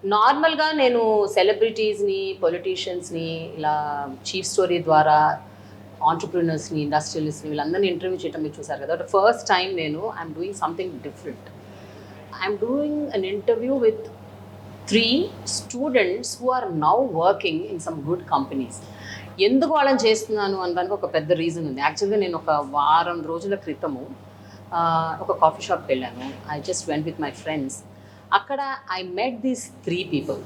నార్మల్గా నేను సెలబ్రిటీస్ని, పొలిటీషియన్స్ని ఇలా చీఫ్ స్టోరీ ద్వారా ఆంటర్ప్రినర్స్ని, ఇండస్ట్రియలిస్ట్ని వీళ్ళందరినీ ఇంటర్వ్యూ చేయడం మీరు చూసారు కదా. ఫస్ట్ టైం నేను I'm doing something different. I'm doing an interview with 3 students who are now working in some good companies. ఎందుకు వాళ్ళని చేస్తున్నాను అనడానికి ఒక పెద్ద రీజన్ ఉంది. యాక్చువల్గా నేను ఒక వారం రోజుల క్రితము ఒక కాఫీ షాప్కి వెళ్ళాను. I just went with my friends. అక్కడ I met these 3 people.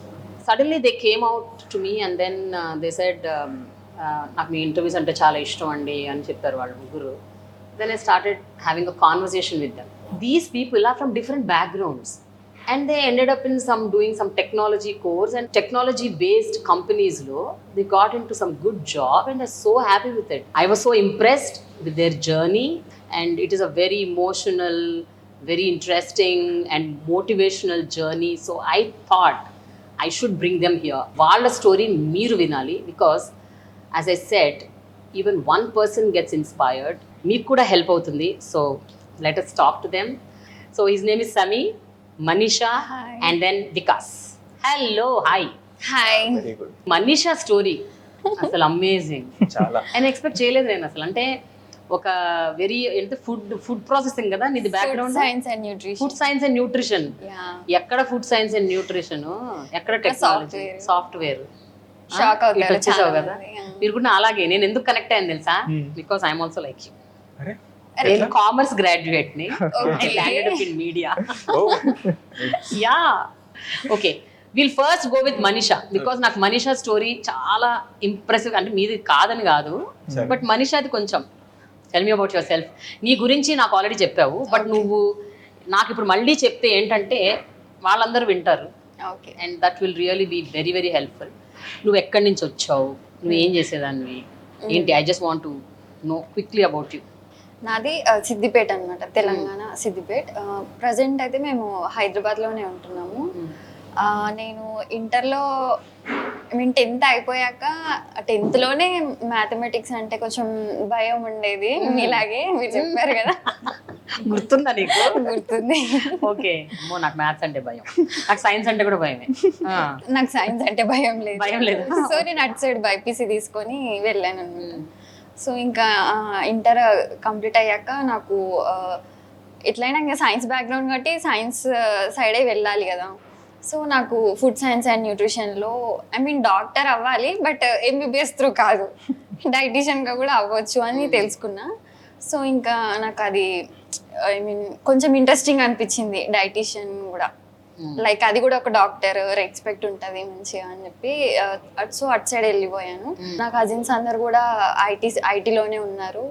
Suddenly they came out to me and then they said నాకు మీ ఇంటర్వ్యూస్ అంటే చాలా ఇష్టం అండి అని చెప్పారు వాళ్ళు ముగ్గురు. Then I started having a conversation with them. These people are from different backgrounds and they ended up in doing some technology course and technology based companies lo they got into some good job and they're so happy with it. I was so impressed with their journey and it is a very emotional, very interesting and motivational journey, so I thought I should bring them here. Vaalla story meeru vinali because as I said, even one person gets inspired, meeku kuda help avutundi. So let us talk to them. So his name is Sami, Manisha, hi. And then Vikas. Hello, hi. Hi. Very good. Manisha story అసలు amazing. చాలా నేను expect చేయలేదు నేను అసలు. అంటే ఒక very అంటే food processing కదా నీది background. Science and nutrition. Food science and nutrition. ఎక్కడ ఫుడ్ సైన్స్ అండ్ న్యూట్రిషన్, ఎక్కడ టెక్నాలజీ, సాఫ్ట్వేర్. షాక్ అవుతారు వచ్చేసావు కదా మీరు కూడా. అలాగే నేను ఎందుకు కనెక్ట్ అయ్యాను తెలుసా? Because I'm also like you. అరే నేను కామర్స్ గ్రాడ్యుయేట్ ని. I landed up in media. Yeah okay, will first go with Manisha because నాకు మనీషా స్టోరీ చాలా ఇంప్రెసివ్. అంటే మీది కాదని కాదు, బట్ మనీషాది కొంచెం. Tell me about your self. నీ గురించి నాకు ఆల్రెడీ చెప్పావు, బట్ నువ్వు నాకు ఇప్పుడు మళ్ళీ చెప్తే ఏంటంటే వాళ్ళందరూ వింటారు. Okay. And that will really be very very helpful. నువ్వు ఎక్కడి నుంచి వచ్చావు, నువ్వు ఏం చేసేదాన్ని ఏంటి? I just want to know quickly about you. నాది సిద్దిపేట అనమాట, తెలంగాణ సిద్దిపేట. ప్రజెంట్ అయితే మేము హైదరాబాద్లోనే ఉంటున్నాము. నేను ఇంటర్లో మీన్ 10th అయిపోయాక 10thలోనే మ్యాథమెటిక్స్ అంటే కొంచెం భయం ఉండేది. మీలాగే మీరు చెప్పారు కదా. గుర్తుందా నీకు? గుర్తుంది. ఓకే. అమ్మో నాకు మ్యాథ్స్ అంటే భయం, నాకు సైన్స్ అంటే కూడా భయమే. నాకు సైన్స్ అంటే భయం లేదు. భయం లేదు. సో నేను అటు సైడ్ బైపీసీ తీసుకొని వెళ్ళాను అనమాట. సో ఇంకా ఇంటర్ కంప్లీట్ అయ్యాక నాకు ఎట్లయినా ఇంకా సైన్స్ బ్యాక్గ్రౌండ్ కాబట్టి సైన్స్ సైడే వెళ్ళాలి కదా. సో నాకు ఫుడ్ సైన్స్ అండ్ న్యూట్రిషన్లో ఐ మీన్ డాక్టర్ అవ్వాలి, బట్ ఎంబీబీఎస్ త్రూ కాదు, డైటీషియన్గా కూడా అవ్వచ్చు అని తెలుసుకున్నా. సో ఇంకా నాకు అది ఐ మీన్ కొంచెం ఇంట్రెస్టింగ్ అనిపించింది డైటీషియన్ కూడా. లైక్ అది కూడా ఒక డాక్టర్ రెస్పెక్ట్ ఉంటుంది మంచిగా అని చెప్పి సో అటు సైడ్ వెళ్ళిపోయాను. నా కజిన్స్ అందరు కూడా ఐటీలోనే ఉన్నారు.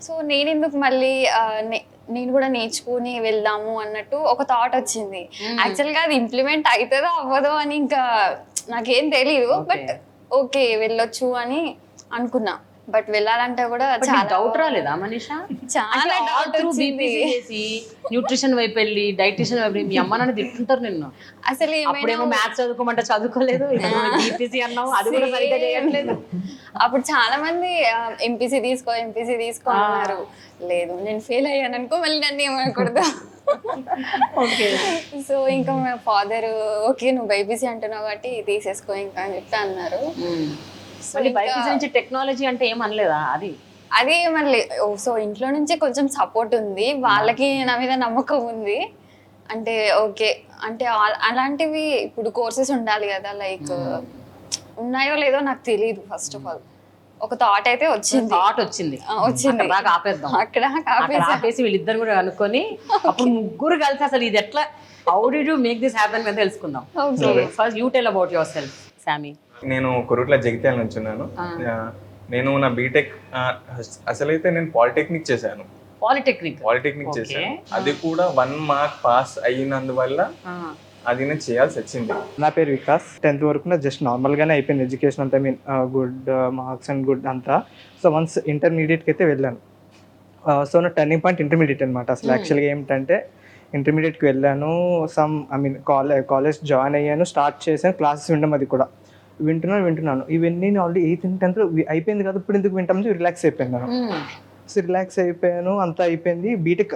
సో నేను ఎందుకు మళ్ళీ నేను కూడా నేర్చుకుని వెళ్దాము అన్నట్టు ఒక థాట్ వచ్చింది. యాక్చువల్గా అది ఇంప్లిమెంట్ అవుతుందో అవ్వదో అని ఇంకా నాకేం తెలీదు, బట్ ఓకే వెళ్ళొచ్చు అని అనుకున్నా. బట్ వెళ్ళాలంటే కూడా చాలా డౌట్ రాలేదా మనీషా? చాలా డౌట్ వచ్చింది. న్యూట్రిషన్ వైపు వెళ్ళి డైటీషియన్ వైపు మీ అమ్మ నాన్న తింటుంటారు నిన్ను. అసలు అప్పుడేమో మ్యాథ్స్ చదువుకోమంటే చదువుకోలేదు, బీపీసీ అన్నావు అది కూడా సరిగ్గా చేయట్లేదు. అప్పుడు చాలా మంది ఎంపీసీ తీసుకో అన్నారు. లేదు నేను ఫెయిల్ అయ్యాను అనుకో, మళ్ళీ నన్ను ఏమనకూడదు. ఓకే. సో ఇంకా మా ఫాదర్ ఓకే నువ్వు బైపీసీ అంటున్నావు కాబట్టి తీసేసుకో ఇంకా అని చెప్పి అన్నారు. బైపీసీ నుంచి టెక్నాలజీ అంటే ఏమనలేదా? అది మళ్ళీ సో ఇంట్లో నుంచి కొంచెం సపోర్ట్ ఉంది, వాళ్ళకి నా మీద నమ్మకం ఉంది. అంటే ఓకే అంటే అలాంటివి ఇప్పుడు కోర్సెస్ ఉండాలి కదా, లైక్ ఉన్నాయో లేదో నాకు తెలియదు. ఫస్ట్ ఆఫ్ ఆల్ ఒక థాట్ అయితే వచ్చింది. అక్కడ ఆపేసి వీళ్ళిద్దరు కూడా అనుకొని అప్పుడు ముగ్గురు కలిసి అసలు ఇది ఎట్లా how did you make this happen అని తెలుసుకుందాం. So first you tell about your self సామి. నేను కొరుట్ల జగిత్యాల నుంచి ఉన్నాను. నేను నా బీటెక్ అసలైతే నేను పాలిటెక్నిక్ చేశాను. పాలిటెక్నిక్ చేశాను. అది కూడా 1 మార్క్ పాస్ అయినందువల్ల అది నేను చేయాల్సి వచ్చింది. నా పేరు వికాస్. 10th వరకు నా జస్ట్ నార్మల్గానే అయిపోయింది ఎడ్యుకేషన్ అంతా. I mean good marks and good అంతా. సో వన్స్ ఇంటర్మీడియట్కి అయితే వెళ్ళాను. సో నా టర్నింగ్ పాయింట్ ఇంటర్మీడియట్ అనమాట. అసలు యాక్చువల్గా ఏమిటంటే ఇంటర్మీడియట్కి వెళ్ళాను, కాలేజ్ జాయిన్ అయ్యాను, స్టార్ట్ చేశాను, క్లాసెస్ వినడం అది కూడా వింటున్నాను. ఇవన్నీ ఆల్రెడీ 8th and 10th అయిపోయింది కదా, ఇప్పుడు ఎందుకు వింటామని రిలాక్స్ అయిపోయాను. సో రిలాక్స్ అయిపోయాను, అంతా అయిపోయింది. బీటెక్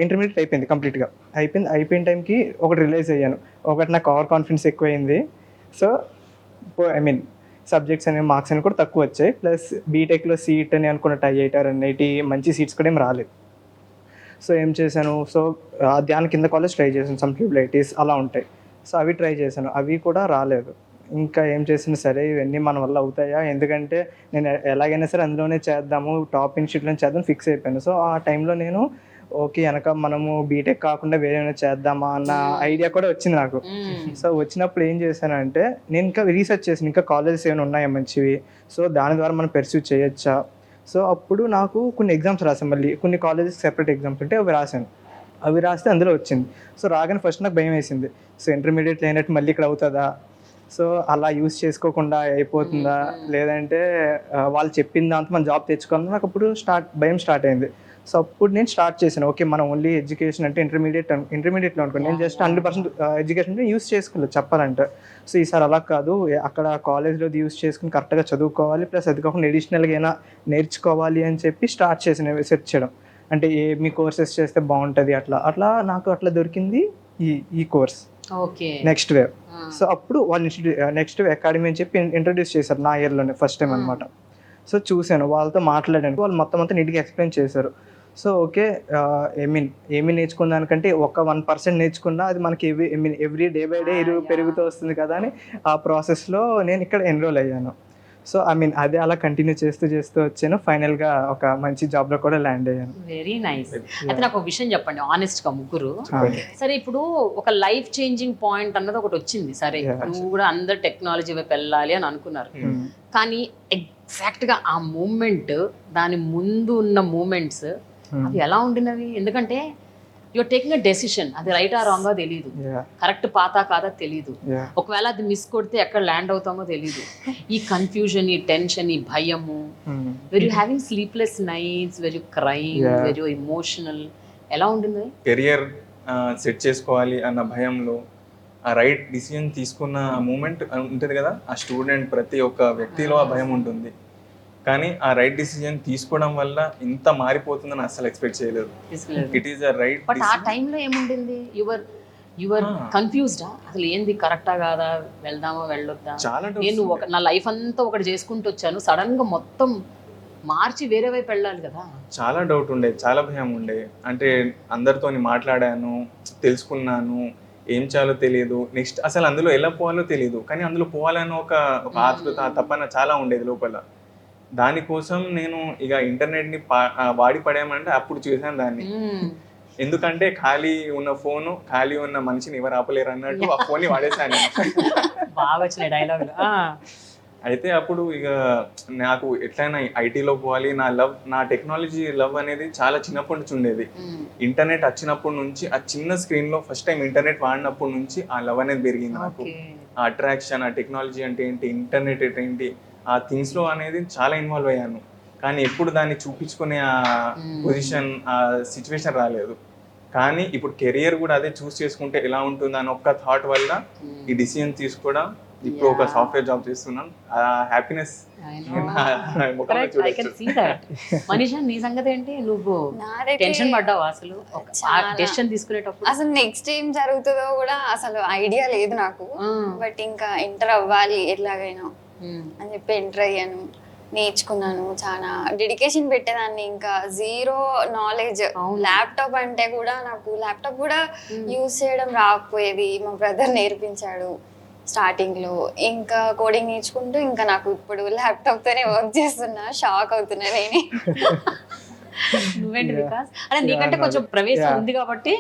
ఇంటర్మీడియట్ అయిపోయింది కంప్లీట్గా. అయిపోయిన టైంకి ఒకటి రిలైజ్ అయ్యాను, ఒకటి నాకు ఓవర్ కాన్ఫిడెన్స్ ఎక్కువైంది. సో ఐ మీన్ సబ్జెక్ట్స్ అనేవి మార్క్స్ అని కూడా తక్కువ వచ్చాయి. ప్లస్ బీటెక్లో సీట్ అని అనుకున్నట్టు ఐఐటి ఆర్ ఎన్ఐటి మంచి సీట్స్ కూడా ఏం రాలేదు. సో ఏం చేశాను, సో దాని కింద కాలేజ్ ట్రై చేశాను, సమ్ ట్యూబ్లైటీస్ అలా ఉంటాయి. సో అవి ట్రై చేశాను, అవి కూడా రాలేదు. ఇంకా ఏం చేసినా సరే ఇవన్నీ మన వల్ల అవుతాయా, ఎందుకంటే నేను ఎలాగైనా సరే అందులోనే చేద్దాము, టాప్ ఇన్స్టిట్యూట్లోనే చేద్దాం ఫిక్స్ అయిపోయాను. సో ఆ టైంలో నేను ఓకే వెనక మనము బీటెక్ కాకుండా వేరే ఏమైనా చేద్దామా అన్న ఐడియా కూడా వచ్చింది నాకు. సో వచ్చినప్పుడు ఏం చేశానంటే నేను ఇంకా రీసెర్చ్ చేసాను, ఇంకా కాలేజెస్ ఏమైనా ఉన్నాయా మంచివి, సో దాని ద్వారా మనం పెర్స్యూ చేయొచ్చా. సో అప్పుడు నాకు కొన్ని ఎగ్జామ్స్ రాసాను, మళ్ళీ కొన్ని కాలేజెస్ సెపరేట్ ఎగ్జామ్స్ ఉంటే అవి రాశాను. అవి రాస్తే అందులో వచ్చింది. సో రాగానే ఫస్ట్ నాకు భయం వేసింది, సో ఇంటర్మీడియట్ అయినట్టు మళ్ళీ ఇక్కడ అవుతుందా, సో అలా యూస్ చేసుకోకుండా అయిపోతుందా, లేదంటే వాళ్ళు చెప్పిన దాంతో మనం జాబ్ తెచ్చుకోవాలని నాకు అప్పుడు భయం స్టార్ట్ అయింది. సో అప్పుడు నేను స్టార్ట్ చేశాను, ఓకే మనం ఓన్లీ ఎడ్యుకేషన్ అంటే ఇంటర్మీడియట్లో అనుకోండి, నేను జస్ట్ 100% ఎడ్యుకేషన్ యూస్ చేసుకోలేదు చెప్పాలంటే. సో ఈసారి అలా కాదు, అక్కడ కాలేజ్లో యూస్ చేసుకుని కరెక్ట్గా చదువుకోవాలి, ప్లస్ అది కాకుండా ఎడిషనల్గా అయినా నేర్చుకోవాలి అని చెప్పి స్టార్ట్ చేసిన సెర్చ్ చేయడం, అంటే మీ కోర్సెస్ చేస్తే బాగుంటుంది అట్లా నాకు అట్లా దొరికింది ఈ course okay next wave. So అప్పుడు వాళ్ళు నెక్స్ట్ వేవ్ అకాడమీ అని చెప్పి ఇంట్రడ్యూస్ చేశారు నా ఇయర్లోనే ఫస్ట్ టైం అనమాట. సో చూశాను, వాళ్ళతో మాట్లాడాను, వాళ్ళు మొత్తం అంతా నీట్గా ఎక్స్ప్లెయిన్ చేశారు. సో ఓకే ఏమి నేర్చుకున్న దానికంటే ఒక 1% నేర్చుకున్నా అది మనకి ఎవ్రీ డే బై డే పెరుగుతూ వస్తుంది కదా అని ఆ ప్రాసెస్లో నేను ఇక్కడ ఎన్రోల్ అయ్యాను. సో అదే అలా కంటిన్యూ చేస్తూ వచ్చాను, ఫైనల్గా ఒక మంచి జాబ్లో కూడా ల్యాండ్ అయ్యాను. Very nice. అయితే నాకు ఒక విషయం చెప్పండి ఆనెస్ట్గా ముగ్గురు, సరే ఇప్పుడు ఒక లైఫ్ చేంజింగ్ పాయింట్ అన్నది ఒకటి వచ్చింది, సరే నువ్వు కూడా అందరు టెక్నాలజీ వైపు వెళ్ళాలి అని అనుకున్నారు, కానీ ఎగ్జాక్ట్గా ఆ మూమెంట్ దాని ముందు ఉన్న మూమెంట్స్ అవి ఎలా ఉండినవి, ఎందుకంటే యువర్ టేకింగ్ అ డెసిషన్, అది రైటా రాంగా తెలియదు, కరెక్ట్ పాతా కాదా తెలియదు, ఒకవేళ అది మిస్ కొడితే ఎక్కడ ల్యాండ్ అవుతామో తెలియదు, ఈ కన్ఫ్యూజన్, ఈ టెన్షన్, ఈ భయము, where you having sleepless nights, where you crying, where you emotional, ఎలా ఉండింది? కెరియర్ సెట్ చేసుకోవాలి అన్న భయంలో ఆ రైట్ డిసిజన్ తీసుకున్న మూమెంట్ ఉంటుంది కదా, ఆ స్టూడెంట్ ప్రతి ఒక్క వ్యక్తిలో ఆ భయం ఉంటుంది. కానీ ఆ రైట్ డిసిజన్ తీసుకోవడం వల్ల ఇంత మారిపోతుందని అసలు ఎక్స్పెక్ట్ చేయలేదు. It is a right. But ఆ టైంలో ఏముండింది, యువర్ కన్ఫ్యూజ్డా, అసలు ఏంది కరెక్టా కాదా, వెళ్దామా వెళ్ళొద్దా? నేను నా లైఫ్ అంతా ఒకటి చేసుకుంటూ వచ్చాను, సడన్ గా మొత్తం మార్చి వేరే వైపు వెళ్ళాలి కదా. చాలా డౌట్ ఉండే, చాలా భయం ఉండే, అంటే అందరితోని మాట్లాడాను, తెలుసుకున్నాను, ఏం చేయాలో తెలియదు, నెక్స్ట్ అసలు అందులో ఎలా పోవాలో తెలియదు, కానీ అందులో పోవాలని ఒక ఆతృత తపన చాలా ఉండేది లోపల. దానికోసం నేను ఇక ఇంటర్నెట్ని వాడి పడేయమంటే అప్పుడు చూసాను దాన్ని, ఎందుకంటే ఖాళీ ఉన్న ఫోను, ఖాళీ ఉన్న మనిషిని ఎవరు ఆపలేరు అన్నట్టు ఆ ఫోన్ని వాడేసాను. బాగా వచ్చిన డైలాగ్. అయితే అప్పుడు ఇక నాకు ఎట్లయినా ఐటీలో పోవాలి, నా టెక్నాలజీ లవ్ అనేది చాలా చిన్నప్పటి నుంచి ఉండేది. ఇంటర్నెట్ వచ్చినప్పటి నుంచి, ఆ చిన్న స్క్రీన్ లో ఫస్ట్ టైం ఇంటర్నెట్ వాడినప్పటి నుంచి ఆ లవ్ అనేది పెరిగింది నాకు. ఆ అట్రాక్షన్, ఆ టెక్నాలజీ అంటే ఏంటి, ఇంటర్నెట్ ఏంటి, ఆ థింగ్స్ లో అనేది చాలా ఇన్వాల్వ్ అయ్యాను. కానీ ఎప్పుడు దాన్ని చూపించుకునే ఆ పొజిషన్, ఆ సిచ్యువేషన్ రాలేదు. కానీ ఇప్పుడు కెరియర్ కూడా అదే చూస్ చేసుకుంటే ఎలా ఉంటుంది అని ఒక్క థాట్ వల్ల ఈ డిసిజన్ తీసుకోవడం, ఇప్పుడు ఒక సాఫ్ట్వేర్ జాబ్ చేస్తున్నాను. ఆ హ్యాపీనెస్ మనీషా, నీ సంగతి ఏంటి, నువ్వు టెన్షన్ పడ్డావా అసలు డెసిషన్ తీసుకునేటప్పుడు? అసలు నెక్స్ట్ ఏం జరుగుతుందో కూడా అసలు ఐడియా లేదు నాకు. బట్ ఇంకా ఎంటర్ అవ్వాలి ఎట్లాగైనా అని చెప్పి ఎంటర్ అయ్యాను, నేర్చుకున్నాను, చాలా డెడికేషన్ పెట్టేదాన్ని. ఇంకా జీరో నాలెడ్జ్, ల్యాప్టాప్ అంటే కూడా నాకు ల్యాప్టాప్ కూడా యూజ్ చేయడం రాకపోయేది, మా బ్రదర్ నేర్పించాడు స్టార్టింగ్ లో. ఇంకా కోడింగ్ నేర్చుకుంటూ ఇంకా నాకు ఇప్పుడు ల్యాప్టాప్ తోనే వర్క్ చేస్తున్నా, షాక్ అవుతున్నా నేను. నువ్వేంటి వికాస్, అదే నీకంటే కొంచెం ప్రవేశం ఉంది కాబట్టి.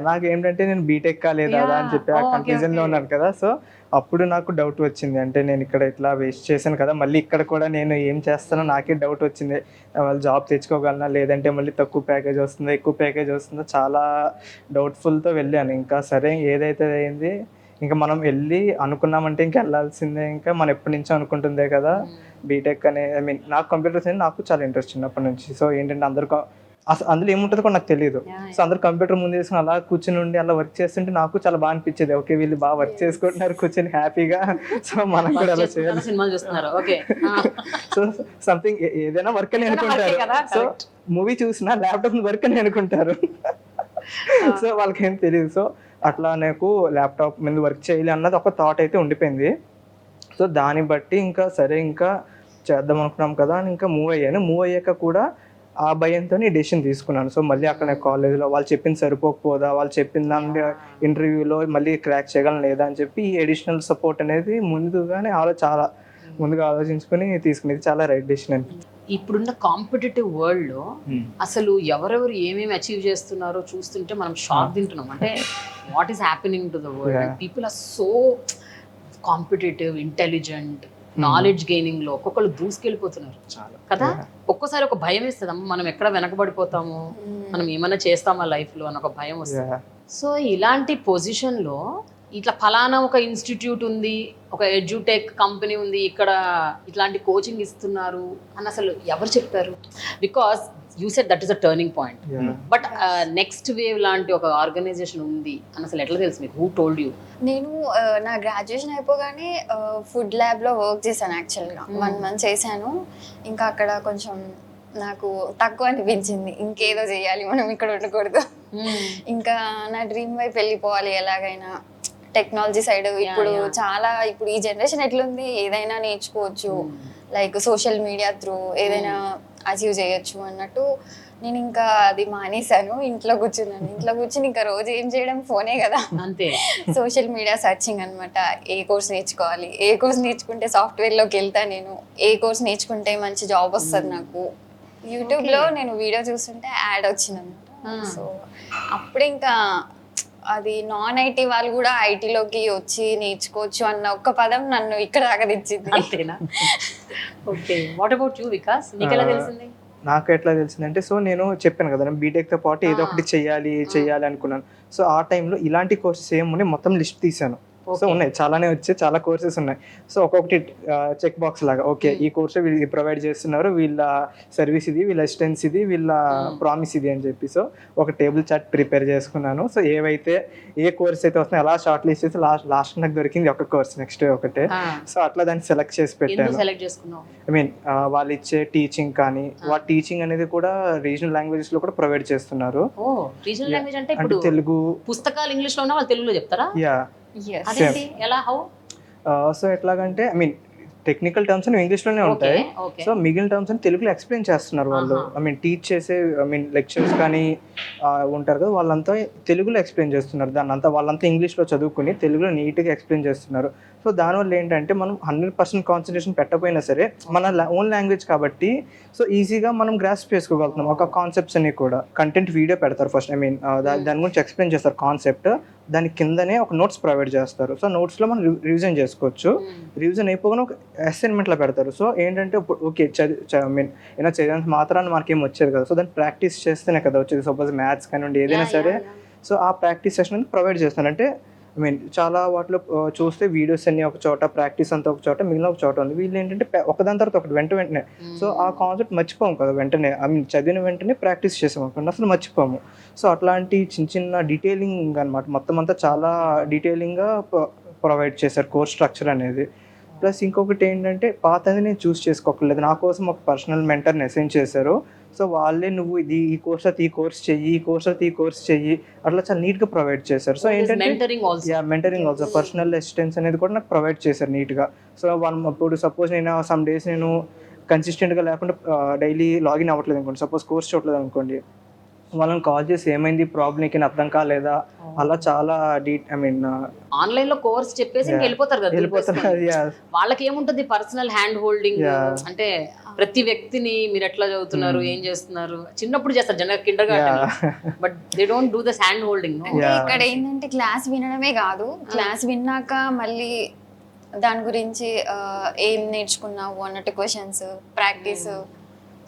నాకేంటంటే నేను బీటెక్ కాలేదా అని చెప్పి ఆ కన్ఫ్యూజన్ లో ఉన్నాను కదా. సో అప్పుడు నాకు డౌట్ వచ్చింది, అంటే నేను ఇక్కడ ఇట్లా వేస్ట్ చేశాను కదా, మళ్ళీ ఇక్కడ కూడా నేను ఏం చేస్తానో నాకే డౌట్ వచ్చింది. వాళ్ళు జాబ్ తెచ్చుకోగలనా, లేదంటే మళ్ళీ తక్కువ ప్యాకేజ్ వస్తుందా, ఎక్కువ ప్యాకేజ్ వస్తుందా, చాలా డౌట్ఫుల్తో వెళ్ళాను. ఇంకా సరే ఏదైతే అయింది, ఇంకా మనం వెళ్ళి అనుకున్నామంటే ఇంకా వెళ్ళాల్సిందే, ఇంకా మనం ఎప్పటి నుంచో అనుకుంటుందే కదా బీటెక్ అనే. నాకు కంప్యూటర్స్ అనేది నాకు చాలా ఇంట్రెస్ట్ చిన్నప్పటి నుంచి. సో ఏంటంటే అసలు అందులో ఏముంటుందో కూడా నాకు తెలియదు. సో అందరు కంప్యూటర్ ముందు వేసుకుని అలా కూర్చుని ఉండి అలా వర్క్ చేస్తుంటే నాకు చాలా బాగా అనిపించేది, ఓకే వీళ్ళు బాగా వర్క్ చేసుకుంటున్నారు కూర్చొని హ్యాపీగా, సో మనం కూడా అలా చేయాలి. సో సంథింగ్ ఏదైనా వర్క్ అని అనుకుంటారు. సో మూవీ చూసినా ల్యాప్టాప్ వర్క్ అని అనుకుంటారు. సో వాళ్ళకేం తెలియదు. సో అట్లా నాకు ల్యాప్టాప్ మీద వర్క్ చేయాలి అన్నది ఒక థాట్ అయితే ఉండిపోయింది. సో దాన్ని బట్టి ఇంకా సరే ఇంకా చేద్దాం అనుకున్నాం కదా అని ఇంకా మూవ్ అయ్యాను. మూవ్ అయ్యాక కూడా ఆ భయంతో డెసిషన్ తీసుకున్నాను. సో మళ్ళీ అక్కడ కాలేజ్లో వాళ్ళు చెప్పింది సరిపోకపోదా, వాళ్ళు చెప్పిన దాని ఇంటర్వ్యూలో మళ్ళీ క్రాక్ చేయగలను లేదా అని చెప్పి ఈ అడిషనల్ సపోర్ట్ అనేది ముందుగానే చాలా ముందుగా ఆలోచించుకొని తీసుకునేది చాలా రైట్ డెసిషన్ అనిపించింది. ఇప్పుడున్న కాంపిటేటివ్ వరల్డ్లో అసలు ఎవరెవరు ఏమేమి అచీవ్ చేస్తున్నారో చూస్తుంటే మనం షాక్ తింటున్నాం. అంటే what is happening to the world, people are so competitive, intelligent, knowledge gaining లో ఒక్కొక్కరు దూసుకెళ్ళిపోతున్నారు కదా. ఒక్కోసారి ఒక భయం వేస్తుంది, అమ్మ మనం ఎక్కడ వెనకబడిపోతాము, మనం ఏమైనా చేస్తామా లైఫ్ లో అని ఒక భయం వస్తుంది. సో ఇలాంటి పొజిషన్ లో ఇట్లా ఫలానా ఒక ఇన్స్టిట్యూట్ ఉంది, ఒక ఎడ్యుటెక్ కంపెనీ ఉంది, ఇక్కడ ఇట్లాంటి కోచింగ్ ఇస్తున్నారు అని అసలు ఎవరు చెప్పారు? Because you said that is a turning point. But next wave లాంటి ఒక ఆర్గనైజేషన్ ఉంది అని అసలు ఎట్లా తెలుసు మీకు? Who told you? నేను నా గ్రాడ్యుయేషన్ అయిపోగానే ఫుడ్ ల్యాబ్లో వర్క్ చేశాను. యాక్చువల్గా 1 month చేశాను. ఇంకా అక్కడ కొంచెం నాకు తక్కువ అనిపించింది, ఇంకేదో చేయాలి, మనం ఇక్కడ ఉండకూడదు. ఇంకా నా డ్రీమ్ వైపు వెళ్ళిపోవాలి ఎలాగైనా, టెక్నాలజీ సైడ్. ఇప్పుడు ఈ జనరేషన్ ఎట్లుంది, ఏదైనా నేర్చుకోవచ్చు, లైక్ సోషల్ మీడియా త్రూ ఏదైనా అచీవ్ చేయొచ్చు అన్నట్టు. నేను ఇంకా అది మానేశాను, ఇంట్లో కూర్చున్నాను. ఇంట్లో కూర్చుని ఇంకా రోజు ఏం చేయడం, ఫోనే కదా, అంతే. సోషల్ మీడియా సర్చింగ్ అనమాట. ఏ కోర్స్ నేర్చుకోవాలి, ఏ కోర్స్ నేర్చుకుంటే సాఫ్ట్వేర్లోకి వెళ్తా, నేను ఏ కోర్స్ నేర్చుకుంటే మంచి జాబ్ వస్తుంది నాకు. యూట్యూబ్లో నేను వీడియో చూస్తుంటే యాడ్ వచ్చింది అనమాట. సో అప్పుడు ఇంకా అది నాన్ ఐటీ వాళ్ళు కూడా ఐటీలోకి వచ్చి నేర్చుకోవచ్చు అన్న ఒక్క పదం నన్ను ఇక్కడ దాకా తెచ్చింది. అంతేనా? Okay, what about you Vikas? నీకు ఎలా తెలిసింది? నాకు ఎట్లా తెలిసిందంటే, సో నేను చెప్పాను కదా, నేను బీటెక్తో పాటు ఏదో ఒకటి చెయ్యాలి అనుకున్నాను. సో ఆ టైంలో ఇలాంటి కోర్సెస్ ఏమున్నాయి మొత్తం లిస్ట్ తీసాను. సో ఉన్నాయి, చాలానే వచ్చాయి, చాలా కోర్సెస్ ఉన్నాయి. సో ఒక్కొక్కటి చెక్ బాక్స్ లాగా, ఓకే ఈ కోర్స్ వీళ్ళు ప్రొవైడ్ చేస్తున్నారు, వీళ్ళ సర్వీస్ ఇది, వీళ్ళ అసిస్టెన్స్ ఇది, వీళ్ళ ప్రామిస్ ఇది అని చెప్పి. సో ఒక టేబుల్ చార్ట్ ప్రిపేర్ చేసుకున్నాను. సో ఏ కోర్స్ అయితే వస్తున్నాయి అలా షార్ట్ లిస్ట్ చేసి లాస్ట్ నాకు దొరికింది ఒక కోర్స్, నెక్స్ట్ ఒకటే. సో అట్లా దాన్ని సెలెక్ట్ చేసి పెట్టాను. ఐ మీన్ వాళ్ళు ఇచ్చే టీచింగ్ కానీ, వాళ్ళ టీచింగ్ అనేది కూడా రీజనల్ లాంగ్వేజెస్ లో కూడా ప్రొవైడ్ చేస్తున్నారు. రీజనల్ లాంగ్వేజ్ అంటే ఇప్పుడు తెలుగు పుస్తకాలు ఇంగ్లీష్ లో ఉన్నా వాళ్ళు తెలుగులో చెప్తారా? యా. ఎలా, హౌ? సో ఎట్లాగంటే ఐ మీన్ టెక్నికల్ టర్మ్స్ అని ఇంగ్లీష్లోనే ఉంటాయి. సో మిగిలిన టర్మ్స్ అని తెలుగులో ఎక్స్ప్లెయిన్ చేస్తున్నారు వాళ్ళు. ఐ మీన్ టీచ్ చేసే లెక్చర్స్ కానీ ఉంటారు కదా, వాళ్ళంతా తెలుగులో ఎక్స్ప్లెయిన్ చేస్తున్నారు. దాన్ని అంతా వాళ్ళంతా ఇంగ్లీష్లో చదువుకుని తెలుగులో నీట్గా ఎక్స్ప్లెయిన్ చేస్తున్నారు. సో దానివల్ల ఏంటంటే మనం 100% కాన్సన్ట్రేషన్ పెట్టకపోయినా సరే మన ఓన్ లాంగ్వేజ్ కాబట్టి సో ఈజీగా మనం గ్రాస్ప్ చేసుకోగలుగుతున్నాం ఒక కాన్సెప్ట్స్ అన్ని కూడా. కంటెంట్ వీడియో పెడతారు ఫస్ట్, ఐ మీన్ దాని గురించి ఎక్స్ప్లెయిన్ చేస్తారు కాన్సెప్ట్, దాని కిందనే ఒక నోట్స్ ప్రొవైడ్ చేస్తారు. సో నోట్స్లో మనం రివిజన్ చేసుకోవచ్చు. రివిజన్ అయిపోగానే ఒక అసైన్మెంట్లో పెడతారు. సో ఏంటంటే ఇప్పుడు ఓకే ఐ మీన్ ఏదైనా చదివినంత మాత్రాన్ని మనకేం వచ్చేది కదా, సో దాన్ని ప్రాక్టీస్ చేస్తేనే కదా వచ్చేది. సపోజ్ మ్యాథ్స్ కానివ్వండి ఏదైనా సరే, సో ఆ ప్రాక్టీస్ సెషన్ అనేది ప్రొవైడ్ చేస్తారు. అంటే ఐ మీన్ చాలా వాటిలో చూస్తే వీడియోస్ అన్ని ఒక చోట, ప్రాక్టీస్ అంతా ఒక చోట, మిగిలిన ఒక చోట ఉంది. వీళ్ళు ఏంటంటే ఒకదాని తర్వాత ఒకటి వెంటనే. సో ఆ కాన్సెప్ట్ మర్చిపోము కదా వెంటనే, ఐ మీన్ చదివిన వెంటనే ప్రాక్టీస్ చేసాం అనుకోండి అసలు మర్చిపోము. సో అట్లాంటి చిన్న డీటెయిలింగ్ అనమాట, మొత్తం అంతా చాలా డీటెయిలింగ్గా ప్రొవైడ్ చేశారు కోర్స్ స్ట్రక్చర్ అనేది. ప్లస్ ఇంకొకటి ఏంటంటే పాతది నేను చూస్ చేసుకోకలేదు, నా కోసం ఒక పర్సనల్ మెంటర్ని అసైన్ చేశారు. సో వాళ్ళే నువ్వు ఈ కోర్స్ అయితే ఈ కోర్స్ చెయ్యి, ఈ కోర్స్ అయితే ఈ కోర్స్ చెయ్యి, అట్లా చాలా నీట్గా ప్రొవైడ్ చేశారు. సో ఏంటంటే మెంటరింగ్ ఆల్సో పర్సనల్ అసిస్టెన్స్ అనేది కూడా నాకు ప్రొవైడ్ చేశారు నీట్గా. సో ఇప్పుడు సపోజ్ నేను సమ్ డేస్ నేను కన్సిస్టెంట్గా లేకుండా డైలీ లాగిన్ అవ్వట్లేదు అనుకోండి, సపోజ్ కోర్స్ చూడలేదు అనుకోండి, వాళ్ళని కాల్ చేసి ఏమైంది ప్రాబ్లం నీకు అర్థం కాలేదా, అలా చాలా ఐ మీన్ ఆన్లైన్ లో కోర్స్ చెప్పేసి వెళ్ళిపోతారు కదా. వాళ్ళకి ఏముంటుంది పర్సనల్ హ్యాండ్ హోల్డింగ్, అంటే ప్రతి వ్యక్తిని మీరు ఎట్లా చదువుతున్నారు, ఏం చేస్తున్నారు, చిన్నప్పుడు చేస్తారు general kindergarten, but they don't do this hand holding. ఇక్కడ ఏంటంటే క్లాస్ వినడమే కాదు, క్లాస్ విన్నాక మళ్ళీ దాని గురించి ఏం నేర్చుకున్నావు అన్నట్టు క్వశ్చన్స్, ప్రాక్టీస్.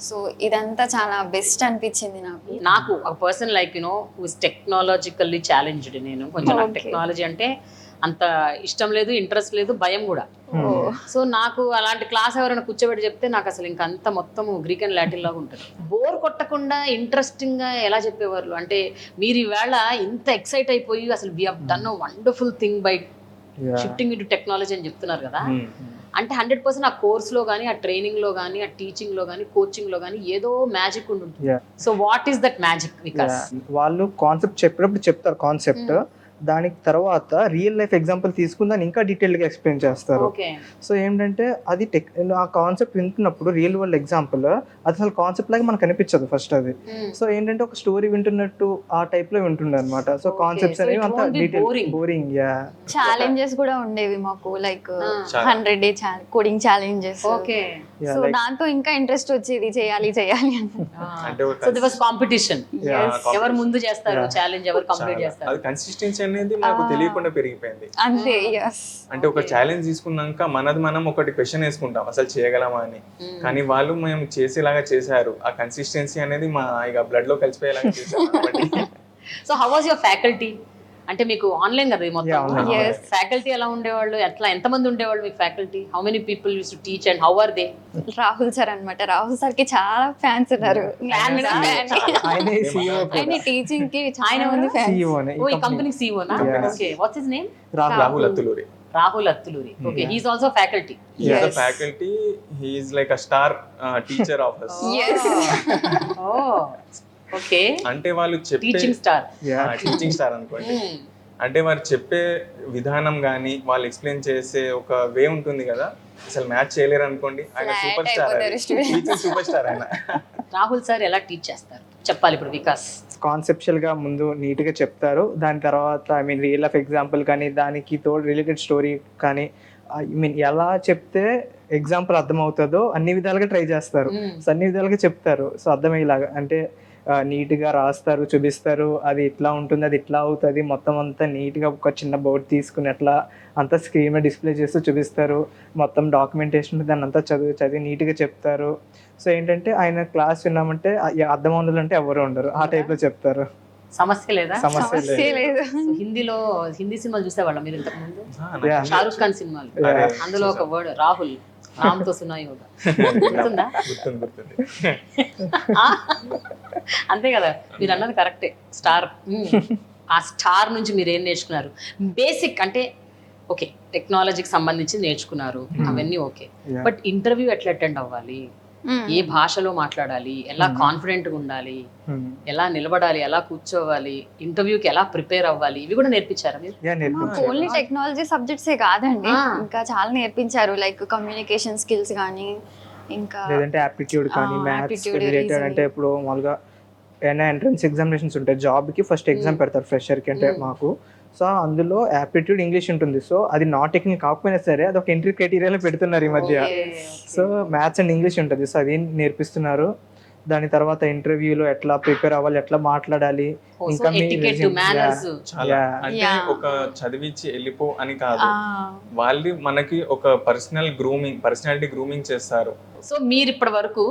సో ఇదంతా చాలా బెస్ట్ అనిపించింది నాకు ఒక person like you know who is technologically challenged. నేను కొంచెం నాకు టెక్నాలజీ అంటే అంత ఇష్టం లేదు, ఇంట్రెస్ట్ లేదు, భయం కూడా. సో నాకు అలాంటి క్లాస్ ఎవరైనా కూర్చోబెట్టి చెప్తే నాకు అసలు ఇంకా అంత మొత్తం గ్రీక్ అండ్ లాటిన్ లాగా ఉంటుంది. బోర్ కొట్టకుండా ఇంట్రెస్టింగ్ గా ఎలా చెప్పేవారు అంటే, మీరు ఈవేళ ఇంత ఎక్సైట్ అయిపోయి అసలు we have done a wonderful thing by shifting into technology అని చెప్తున్నారు కదా. అంటే 100% ఆ కోర్స్లో కానీ, ఆ ట్రైనింగ్లో కానీ, ఆ టీచింగ్లో కానీ, కోచింగ్లో కానీ ఏదో మ్యాజిక్ ఉంటుంది. So what is that magic? Because వాళ్ళు కాన్సెప్ట్ చెప్పేటప్పుడు చెప్తారు కాన్సెప్ట్, దానికి తర్వాత రియల్ లైఫ్ ఎగ్జాంపుల్ తీసుకుని దాన్ని ఇంకా డీటెయిల్గా ఎక్స్ప్లెయిన్ చేస్తారు. ఓకే. సో ఏంటంటే అది ఆ కాన్సెప్ట్ వింటున్నప్పుడు రియల్ వరల్డ్ ఎగ్జాంపుల్ అది అసలు కాన్సెప్ట్ లాగా మనకు అనిపించదు ఫస్ట్ అది. సో ఏంటంటే ఒక స్టోరీ వింటున్నట్టు ఆ టైప్ లో వింటుండే అనమాట. సో కాన్సెప్ట్స్ so అనేవి it అంత won't be detail boring. Challenges కూడా ఉండేవి మాకు, like 100 day coding challenges. Okay. So దాంతో ఇంకా ఇంట్రెస్ట్ వచ్చేది, చేయాలి చేయాలి అని. అంటే సో దిస్ వాస్ కాంపిటీషన్. ఎవరు ముందు చేస్తారు ఛాలెంజ్, ఎవరు కంప్లీట్ చేస్తారు. అది కన్సిస్టెన్సీ అనేది మనకు తెలియకుండా పెరిగిపోయింది. అంతే. yes. అంటే ఒక ఛాలెంజ్ తీసుకున్నాక మనది మనం ఒకటి క్వశ్చన్ వేసుకుంటాం అసలు చేయగలమా అని. కానీ వాళ్ళు మేము చేసేలాగా చేశారు. ఆ కన్సిస్టెన్సీ అనేది మా ఇక బ్లడ్ లో కలిసిపోయేలాగా చేశారు. So how was your faculty? అంటే మీకు ఆన్లైన్ కదా ఇది మొత్తం. Yes. ఫ్యాకల్టీ ఎలా ఉండేవాళ్ళు, ఎట్లా ఎంతమంది ఉండేవాళ్ళు మీకు faculty? How many people use to teach and how are they? Rahul sir అన్నమాట. రాహుల్ సార్ కి చాలా ఫ్యాన్స్ ఉన్నారు. ఆయనే CEO ఆయన టీచింగ్ కి ఆయన చాలా మంది ఫ్యాన్స్. CEO నే ఓ ఈ కంపెనీ CEO నా? Okay. What's his name? Rahul Attuluri. Rahul Attuluri. Okay. He is also faculty. He is a faculty. He is like a star teacher of us. Yes. ఓ ఓకే. అంటే వాళ్ళు చెప్పే టీచింగ్ స్టార్. టీచింగ్ స్టార్ అనుకోండి. అంటే వారు చెప్పే విధానం కానీ వాళ్ళు ఎక్స్ప్లెయిన్ చేసే ఒక వే ఉంటుంది కదా, అసలు మ్యాచ్ చేయలేరు అనుకోండి. ఆయన super star, teaching super star ఆయన. రాహుల్ సార్ ఎలా టీచ్ చేస్తారు చెప్పాలి ఇప్పుడు వికాస్. కాన్సెప్చువల్ గా ముందు నీట్ గా చెప్తారు. దాని తర్వాత I mean real life example కానీ దానికి తోడు రిలేటెడ్ స్టోరీ కానీ ఐ మీన్ ఎలా చెప్తే ఎగ్జాంపుల్ అర్థమవుతుందో అన్ని విధాలుగా ట్రై చేస్తారు. సో అన్ని విధాలుగా చెప్తారు. సో అర్థమయ్యేలాగా అంటే నీట్గా రాస్తారు, చూపిస్తారు. అది ఇట్లా ఉంటుంది, అది ఇట్లా అవుతుంది, మొత్తం అంతా నీట్గా ఒక చిన్న బోర్డు తీసుకుని అట్లా అంతా స్క్రీన్ మీద డిస్ప్లే చేస్తూ చూపిస్తారు. మొత్తం డాక్యుమెంటేషన్ దాన్ని అంతా చదివి నీట్గా చెప్తారు. సో ఏంటంటే ఆయన క్లాస్ విన్నామంటే అర్థం ఉండాలంటే ఎవరు ఉండరు, ఆ టైప్లో చెప్తారు. సమస్య లేదా? సమస్య లేదు. హిందీలో హిందీ సినిమాలు చూసేవాళ్ళం మీరు ఇంతకు ముందు? Yeah. షారుఖ్ ఖాన్ సినిమాలు. అందులో ఒక వర్డ్ రాహుల్, రామ్తో సునాయోగా గుర్తుందా? గుర్తుంది. అంతే కదా, మీరు అన్నది కరెక్టే. స్టార్. ఆ స్టార్ నుంచి మీరు ఏం నేర్చుకున్నారు? బేసిక్ అంటే ఓకే టెక్నాలజీకి సంబంధించి నేర్చుకున్నారు, అవన్నీ ఓకే. బట్ ఇంటర్వ్యూ ఎట్లా అటెండ్ అవ్వాలి, ఏ భాషలో మాట్లాడాలి, ఎలా కాన్ఫిడెంట్గా ఉండాలి, ఎలా నిలబడాలి, ఎలా కూర్చోవాలి, ఇంటర్వ్యూకి ఎలా ప్రిపేర్ అవ్వాలి, ఇవి కూడా నేర్పించారా మీరు? ఓన్లీ టెక్నాలజీ సబ్జెక్ట్సే కాదండి, ఇంకా చాలా నేర్పించారు. లైక్ కమ్యూనికేషన్ స్కిల్స్ కానీ, ఇంకా లేదంటే యాప్టిట్యూడ్ కానీ, మ్యాథ్స్ రిలేటెడ్. అంటే ఇప్పుడు మామూలుగా ఏమైనా ఎంట్రన్స్ ఎగ్జామినేషన్స్ ఉంటాయి, జాబ్కి ఫస్ట్ ఎగ్జామ్ పెడతారు ఫ్రెషర్కి అంటే మాకు. సో అందులో యాప్టిట్యూడ్ ఇంగ్లీష్ ఉంటుంది. సో అది నాట్ టెక్నిక్ కాకపోయినా సరే అది ఒక ఎంట్రీ క్రైటీరియాలో పెడుతున్నారు ఈ మధ్య. సో మ్యాథ్స్ అండ్ ఇంగ్లీష్ ఉంటుంది, సో అది నేర్పిస్తున్నారు. దాని తర్వాత ఇంటర్వ్యూలో ఎట్లా ప్రిపేర్ అవ్వాలి, ఎట్లా మాట్లాడాలి, ఇంకా అంటే ఒక చదివించి వెళ్ళిపో అని కాదు, వాళ్ళు మనకి ఒక పర్సనాలిటీ గ్రూమింగ్ చేస్తారు. సో మీరు ఇప్పటి వరకు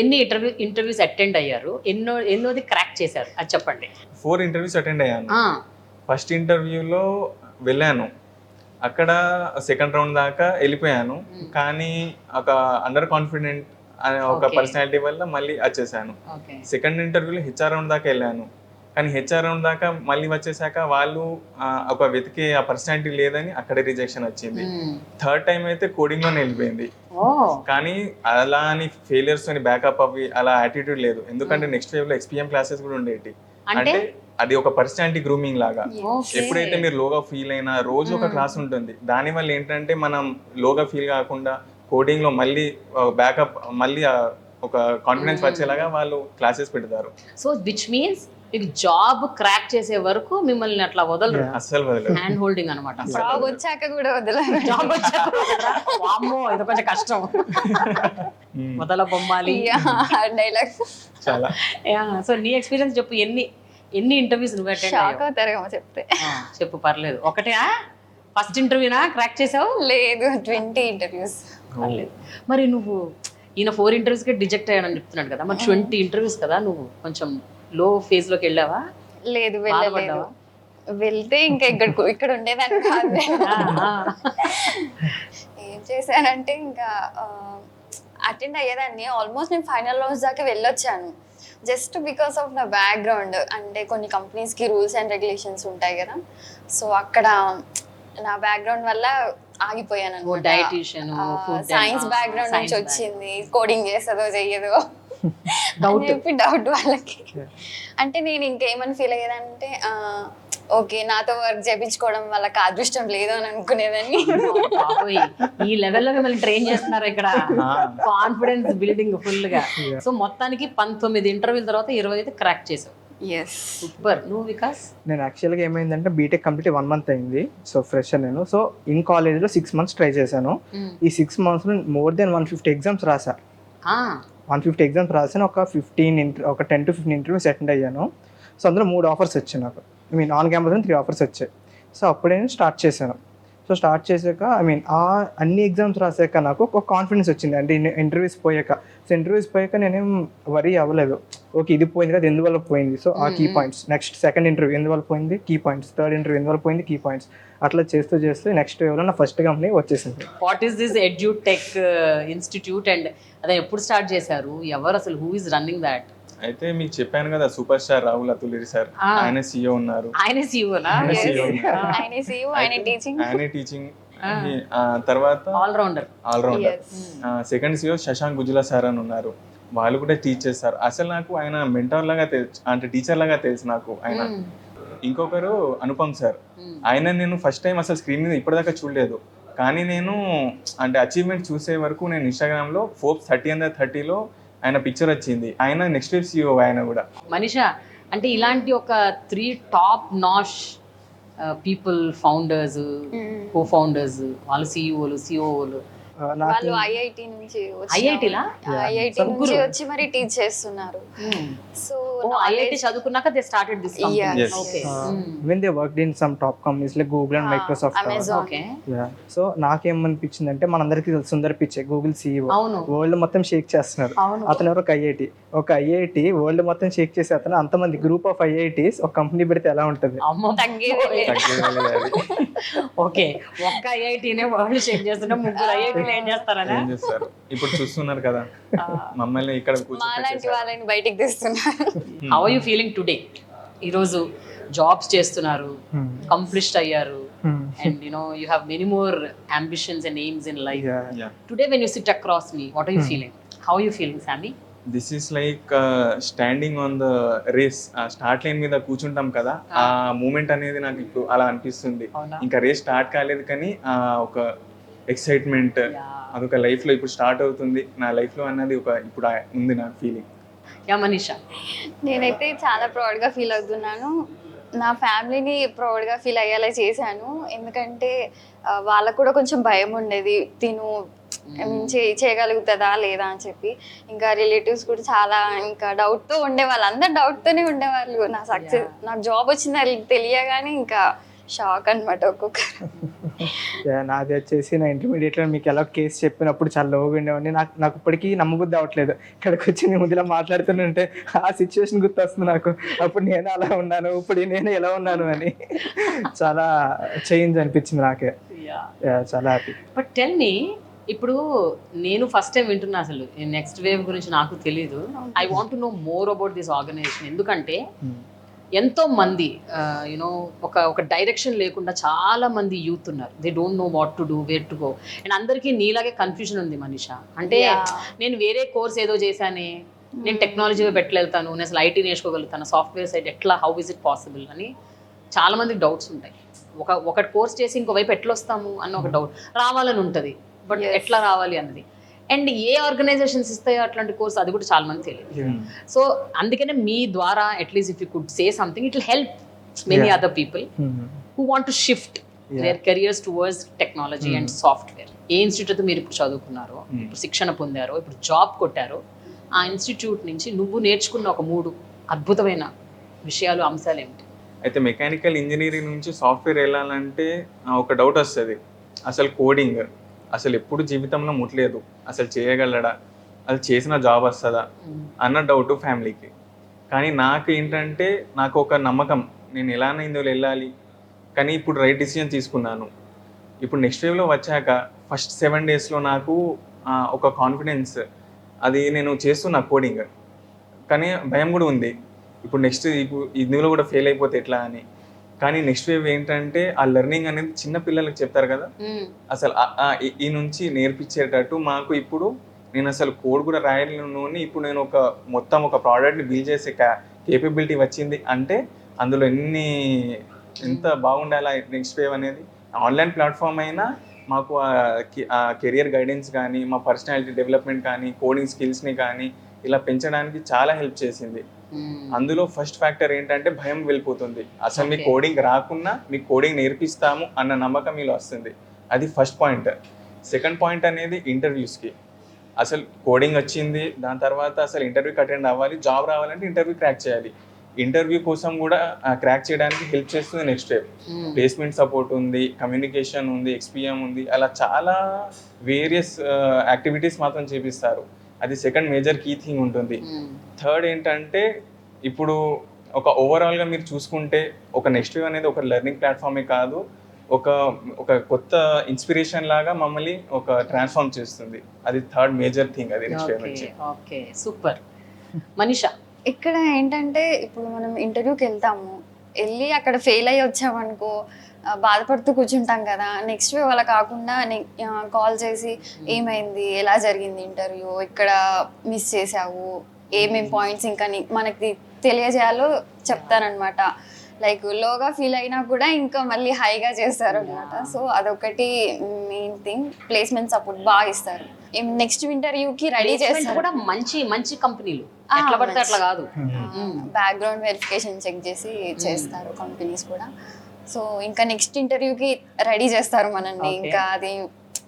ఎన్ని ఇంటర్వ్యూస్ అటెండ్ అయ్యారు, ఎన్నోది క్రాక్ చేశారు అది చెప్పండి. 4 ఇంటర్వ్యూస్ అటెండ్ అయ్యాను. ఫస్ట్ ఇంటర్వ్యూలో వెళ్ళాను, అక్కడ సెకండ్ రౌండ్ దాకా వెళ్ళిపోయాను. కానీ ఒక అండర్ కాన్ఫిడెంట్ అనే ఒక పర్సనాలిటీ వల్ల మళ్ళీ వచ్చేసాను. సెకండ్ ఇంటర్వ్యూలో హెచ్ఆర్ రౌండ్ దాకా వెళ్ళాను, కానీ హెచ్ఆర్ రౌండ్ దాకా మళ్ళీ వచ్చేసాక వాళ్ళు ఒక వెతికే ఆ పర్సనాలిటీ లేదని అక్కడే రిజెక్షన్ వచ్చింది. థర్డ్ టైం అయితే కోడింగ్ లోనే వెళ్ళిపోయింది. కానీ అలా అని ఫెయిలియర్స్ అని బ్యాకప్ అవి అలా యాటిట్యూడ్ లేదు, ఎందుకంటే నెక్స్ట్ వేవ్ లో ఎక్స్పీఎం క్లాసెస్ కూడా ఉండేవి. అంటే అది ఒక పర్సనాలిటీ గ్రూమింగ్ లాగా. ఎప్పుడైతే మీరు లోగా ఫీల్ అయినా రోజు ఒక క్లాస్ ఉంటుంది, దాని వల్ల ఏంటంటే మనం లోగా ఫీల్ కాకుండా కోడింగ్ లో మళ్ళీ బ్యాకప్ మళ్ళీ ఒక కాన్ఫిడెన్స్ వచ్చేలాగా వాళ్ళు క్లాసెస్ పెడతారు. సో విచ్ మీన్స్ మీకు జాబ్ క్రాక్ చేసే వరకు మిమ్మల్ని అట్లా వదలరు, అస్సలు వదలరు. హ్యాండ్ హోల్డింగ్ అనమాట. జాబ్ వచ్చాక కూడా వదలరు. జాబ్ వచ్చాక వామ్మో ఇది కొంచెం కష్టం, వదల బొమ్మాలి డైలాగ్ చాలా. సో నీ ఎక్స్పీరియన్స్ చెప్పు, ఎన్ని ఇంటర్వ్యూస్ నువ్వు అటెండ్ షాక్ అవుతారేమో చెప్తే. చెప్పు పర్లేదు. ఒకటే ఫస్ట్ ఇంటర్వ్యూనా క్రాక్ చేసావు? లేదు, 20 ఇంటర్వ్యూస్. పర్లేదు. మరి నువ్వు ఈయన 4 ఇంటర్వ్యూస్కి రిజెక్ట్ అయ్యానని చెప్తున్నాడు కదా, మరి 20 ఇంటర్వ్యూస్ కదా, నువ్వు కొంచెం లో ఫేజ్ లోకి వెళ్ళావా? లేదు, వెళ్ళలేదు. వెళ్తే ఇంకా ఇక్కడ ఉండేదాన్ని కాదు. ఏం చేశానంటే ఇంకా అటెండ్ అయ్యేదాన్ని. ఆల్మోస్ట్ నేను ఫైనల్ రౌండ్స్ దాకా వెళ్ళొచ్చాను, జస్ట్ బికాస్ ఆఫ్ నా బ్యాక్గ్రౌండ్. అంటే కొన్ని కంపెనీస్కి రూల్స్ అండ్ రెగ్యులేషన్స్ ఉంటాయి కదా, సో అక్కడ నా బ్యాక్గ్రౌండ్ వల్ల ఆగిపోయాను. సైన్స్ బ్యాక్గ్రౌండ్ నుంచి వచ్చింది, కోడింగ్ చేస్తుందో చెయ్యదో డౌట్ వాళ్ళకి. అంటే నేను ఇంకేమని ఫీల్ అయ్యేదంటే ఓకే నాతో వర్క్ చేయించుకోవడం వాళ్ళకి అదృష్టం లేదు అని అనుకునేదాన్ని. బాబోయ్, ఈ లెవెల్లో మిమ్మల్ని ట్రైన్ చేస్తున్నారు ఇక్కడ, కాన్ఫిడెన్స్ బిల్డింగ్ ఫుల్ గా. సో మొత్తానికి 19 ఇంటర్వ్యూల తర్వాత 20 అయితే క్రాక్ చేసావు. ఎస్. సూపర్. నువ్వు వికాస్? నేను యాక్చువల్గా ఏమైందంటే బీటెక్ కంప్లీట్ 1 month అయింది. సో ఫ్రెషర్ నేను. సో ఇన్ కాలేజ్లో 6 months ట్రై చేశాను. ఈ 6 monthsలో మోర్ దెన్ 150 ఎగ్జామ్స్ రాసా. 150 ఎగ్జామ్స్ రాసాను. ఒక 10 to 15 ఇంటర్వ్యూస్ అటెండ్ అయ్యాను. సో అందులో 3 ఆఫర్స్ వచ్చాయి నాకు. ఆన్ క్యాంపస్ 3 ఆఫర్స్ వచ్చాయి. సో అప్పుడే నేను స్టార్ట్ చేశాను. సో స్టార్ట్ చేశాక అన్ని ఎగ్జామ్స్ రాసాక నాకు ఒక కాన్ఫిడెన్స్ వచ్చింది. అంటే ఇంటర్వ్యూస్ పోయాక. సో ఇంటర్వ్యూస్ పోయాక నేనేం వరీ అవ్వలేదు. ఓకే ఇది పోయింది కదా, ఎందువల్ల పోయింది, సో ఆ key points. Next second interview ఎందువల్ల పోయింది, కీ పాయింట్స్. థర్డ్ ఇంటర్వ్యూ ఎందువల్ల పోయింది, కీ పాయింట్స్. అట్లా చేస్తూ నెక్స్ట్ వేవ్లో నా ఫస్ట్ కంపెనీ వచ్చేసింది. What is this edutech institute and అదే ఎప్పుడు స్టార్ట్ చేశారు, ఎవరు అసలు, హూ ఇస్ రన్నింగ్ దాట్? అయితే మీకు చెప్పాను కదా సూపర్ స్టార్ రాహుల్ అతులేరి సార్, ఆయన CEO ఉన్నారు. ఆయన సీఓనా? ఆయన CEO, ఆయన టీచింగ్ తర్వాత all rounder. Second CEO Shashank Gujjula sir అని ఉన్నారు, వాళ్ళు కూడా టీచ్ చేస్తారు. అసలు నాకు ఆయన మెంటర్ లాగా తెలుసు, అంటే టీచర్ లాగా తెలుసు నాకు ఆయన. ఇంకొకరు అనుపమ్ సార్, ఆయన నేను ఫస్ట్ టైం అసలు స్క్రీన్ మీద ఇప్పటిదాకా చూడలేదు. కానీ నేను అంటే అచీవ్మెంట్ చూసే వరకు నేను ఇన్స్టాగ్రామ్లో Forbes 30 ఆయన పిక్చర్ వచ్చింది. ఆయన నెక్స్ట్ వేవ్ CEO ఆయన కూడా. మనీషా, అంటే ఇలాంటి ఒక 3 top Nash people, founders, co founders, వాళ్ళు CEOలు, COOలు, వాళ్ళు ఐఐటి నుంచి వచ్చి మరి టీచ్ చేస్తున్నారు. సో ఐఐటి చదువుకున్నాక they started this company. Okay. When they worked in some top companies like Google and Microsoft. Amazon. Okay. So నాకేమనిపించింది అంటే మనందరికీ తెలుసు సుందర్ పిచ్చే, గూగుల్ CEO. అవును. వరల్డ్ మొత్తం షేక్ చేస్తున్నారు. అతను ఎవరు? ఒక ఐఐటి వరల్డ్ మొత్తం షేక్ చేసి అతను అంతమంది గ్రూప్ ఆఫ్ IITs ఒక కంపెనీ పెడితే ఎలా ఉంటుంది? అమ్మ తగ్గేది. ఓకే, ఒక్క ఐఐటినే వరల్డ్ షేక్ చేస్తున్నా, 3 ఐఐటీలు ఏం చేస్తారనా? ఏం చేస్తారు ఇప్పుడు చూస్తున్నారు కదా, మమ్మల్ని ఇక్కడ మాలాంటి వాళ్ళని బయటికి తీస్తున్నారు. How are you feeling today? ఈరోజు జాబ్స్ చేస్తున్నారు, కంప్లీట్ అయ్యారు, and you have many more ambitions and aims in life. Yeah. Today when you sit across me, what are you feeling? How are you feeling, Sammy? This is like standing on the race. Start line మీద కూర్చుంటాం కదా, ఆ moment అనేది నాకు ఇప్పుడు అలా అనిపిస్తుంది. ఇంకా రేస్ స్టార్ట్ కాలేదు కానీ ఒక ఎక్సైట్మెంట్ అదొక లైఫ్ లో ఇప్పుడు స్టార్ట్ అవుతుంది నా లైఫ్ లో అన్నది ఒక ఇప్పుడు ఉంది నా ఫీలింగ్. యా మనీషా? నేనైతే చాలా ప్రౌడ్గా ఫీల్ అవుతున్నాను. నా ఫ్యామిలీని ప్రౌడ్గా ఫీల్ అయ్యేలా చేశాను. ఎందుకంటే వాళ్ళకు కూడా కొంచెం భయం ఉండేది, తిను చేయగలుగుతుందా లేదా అని చెప్పి. ఇంకా రిలేటివ్స్ కూడా చాలా ఇంకా డౌట్తో ఉండేవాళ్ళు, అందరు డౌట్తోనే ఉండేవాళ్ళు. నా సక్సెస్, నాకు జాబ్ వచ్చింది తెలియగానే ఇంకా షాక్ అనమాట ఒక్కొక్కరు. నాది వచ్చేసి నా ఇంటర్మీడియట్లో మీకు ఎలా కేసు చెప్పినప్పుడు చాలా లోగా ఉండేవాడిని. నాకు ఇప్పటికీ నమ్మబుద్ధి అవ్వట్లేదు. ఇక్కడికి వచ్చి నేను ముందులా మాట్లాడుతుంటే ఆ సిచ్యువేషన్ గుర్తొస్తుంది నాకు. అప్పుడు నేను అలా ఉన్నాను, ఇప్పుడు నేను ఎలా ఉన్నాను అని చాలా చేంజ్ అనిపించింది నాకే. చాలా హ్యాపీ. బట్ టెల్ మీ, ఇప్పుడు నేను ఫస్ట్ టైం వింటున్నా అసలు నెక్స్ట్ వేవ్ గురించి, నాకు తెలీదు. I want to know more about this organisation. ఎందుకంటే ఎంతో మంది ఒక డైరెక్షన్ లేకుండా చాలా మంది యూత్ ఉన్నారు. They don't know what to do, where to go. And అందరికీ నీలాగే కన్ఫ్యూజన్ ఉంది మనీషా. అంటే నేను వేరే కోర్స్ ఏదో చేశానే, నేను టెక్నాలజీగా పెట్టలేతాను, నేను అసలు ఐటీ నేర్చుకోగలుగుతాను, సాఫ్ట్వేర్ సైడ్ ఎట్లా, హౌ ఇస్ ఇట్ పాసిబుల్ అని చాలా మందికి డౌట్స్ ఉంటాయి. ఒక కోర్స్ చేసి ఇంకోవైపు ఎట్లా వస్తాము అన్న ఒక డౌట్ రావాలని ఉంటుంది. బట్ ఎట్లా రావాలి అన్నది, అండ్ ఏ ఆర్గనైజేషన్స్ ఇస్తాయో అట్లాంటి కోర్స్, అది కూడా చాలా మంది తెలియదు. సో అందుకనే మీ ద్వారా at least if you could say something, it will help many other people who want to shift there careers towards technology and software. A institute మీరు ఇప్పుడు చదువుకున్నారో, ఇప్పుడు శిక్షణ పొందారో, ఇప్పుడు జాబ్ కొట్టారో, ఆ ఇన్స్టిట్యూట్ నుంచి నువ్వు నేర్చుకున్న ఒక 3 అద్భుతమైన విషయాలు, అంశాలు ఏమిటి? అయితే మెకానికల్ ఇంజనీరింగ్ నుంచి సాఫ్ట్వేర్ వెళ్ళాలంటే ఒక డౌట్ వస్తుంది, అసలు కోడింగ్ అసలు ఎప్పుడు జీవితంలో ముట్టలేదు, అసలు చేయగలడా, అది చేసిన జాబ్ వస్తుందా అన్న డౌట్ ఫ్యామిలీకి. కానీ నాకు ఏంటంటే నాకు ఒక నమ్మకం, నేను ఎలానైనా ఇందులో వెళ్ళాలి. కానీ ఇప్పుడు రైట్ డిసిజన్ తీసుకున్నాను. ఇప్పుడు నెక్స్ట్ వేవ్లో వచ్చాక ఫస్ట్ 7 daysలో నాకు ఒక కాన్ఫిడెన్స్, అది నేను చేస్తున్నా కోడింగ్. కానీ భయం కూడా ఉంది, ఇప్పుడు నెక్స్ట్ ఇందులో కూడా ఫెయిల్ అయిపోతే ఎట్లా అని. కానీ నెక్స్ట్ వేవ్ ఏంటంటే ఆ లెర్నింగ్ అనేది చిన్న పిల్లలకు చెప్తారు కదా, అసలు ఈ నుంచి నేర్పించేటట్టు మాకు ఇప్పుడు నేను అసలు కోడ్ కూడా రాయలేను. ఇప్పుడు నేను మొత్తం ఒక ప్రోడక్ట్ని బిల్డ్ చేసే కేపబిలిటీ వచ్చింది అంటే అందులో ఎన్ని ఎంత బాగుండాలా నెక్స్ట్ వేవ్ అనేది. ఆన్లైన్ ప్లాట్ఫామ్ అయినా మాకు ఆ కెరియర్ గైడెన్స్ కానీ, మా పర్సనాలిటీ డెవలప్మెంట్ కానీ, కోడింగ్ స్కిల్స్ని కానీ ఇలా పెంచడానికి చాలా హెల్ప్ చేసింది. అందులో ఫస్ట్ ఫ్యాక్టర్ ఏంటంటే భయం వెళ్ళిపోతుంది. అసలు మీ కోడింగ్ రాకున్నా మీకు కోడింగ్ నేర్పిస్తాము అన్న నమ్మకం మీలో వస్తుంది. అది ఫస్ట్ పాయింట్. సెకండ్ పాయింట్ అనేది ఇంటర్వ్యూస్కి. అసలు కోడింగ్ వచ్చింది, దాని తర్వాత అసలు ఇంటర్వ్యూకి అటెండ్ అవ్వాలి, జాబ్ రావాలంటే ఇంటర్వ్యూ క్రాక్ చేయాలి. ఇంటర్వ్యూ కోసం కూడా క్రాక్ చేయడానికి హెల్ప్ చేస్తుంది నెక్స్ట్ స్టెప్. ప్లేస్మెంట్ సపోర్ట్ ఉంది, కమ్యూనికేషన్ ఉంది, ఎక్స్పీఎం ఉంది, అలా చాలా వేరియస్ యాక్టివిటీస్ మాత్రం చేపిస్తారు. అది సెకండ్ మేజర్ కీ థింగ్ ఉంటుంది. థర్డ్ ఏంటంటే ఇప్పుడు ఒక ఓవరాల్గా మీరు చూసుకుంటే ఒక నెక్స్ట్ వేవ్ అనేది ఒక లెర్నింగ్ ప్లాట్ఫామే కాదు, ఒక కొత్త ఇన్స్పిరేషన్ లాగా మమ్మల్ని ఒక ట్రాన్స్ఫార్మ్ చేస్తుంది. అది థర్డ్ మేజర్ థింగ్ అది నెక్స్ట్ వేవ్ నుంచి. Okay, super. మనీషా, ఇక్కడ ఏంటంటే ఇప్పుడు మనం ఇంటర్వ్యూకి వెళ్ళి అక్కడ ఫెయిల్ అయ్యి వచ్చామనుకో బాధపడుతూ కూర్చుంటాం కదా. నెక్స్ట్ వేవ్ అలా కాకుండా కాల్ చేసి ఏమైంది, ఎలా జరిగింది ఇంటర్వ్యూ, ఇక్కడ మిస్ చేసావు, ఏమేం పాయింట్స్ ఇంకా మనకి తెలియజేయాలో చెప్తారనమాట. లైక్ లోగా ఫీల్ అయినా కూడా ఇంకా మళ్ళీ హైగా చేస్తారు అనమాట. సో అదొకటి మెయిన్ థింగ్. ప్లేస్మెంట్ సపోర్ట్ బాగా ఇస్తారు. నెక్స్ట్ ఇంటర్వ్యూకి రెడీ చేస్తారు కూడా. మంచి మంచి కంపెనీలు, ఎట్లా పడితే అట్లా కాదు. బ్యాక్గ్రౌండ్ వెరిఫికేషన్ చెక్ చేసి చేస్తారు కంపెనీస్ కూడా. సో ఇంకా నెక్స్ట్ ఇంటర్వ్యూకి రెడీ చేస్తారు మనల్ని. ఇంకా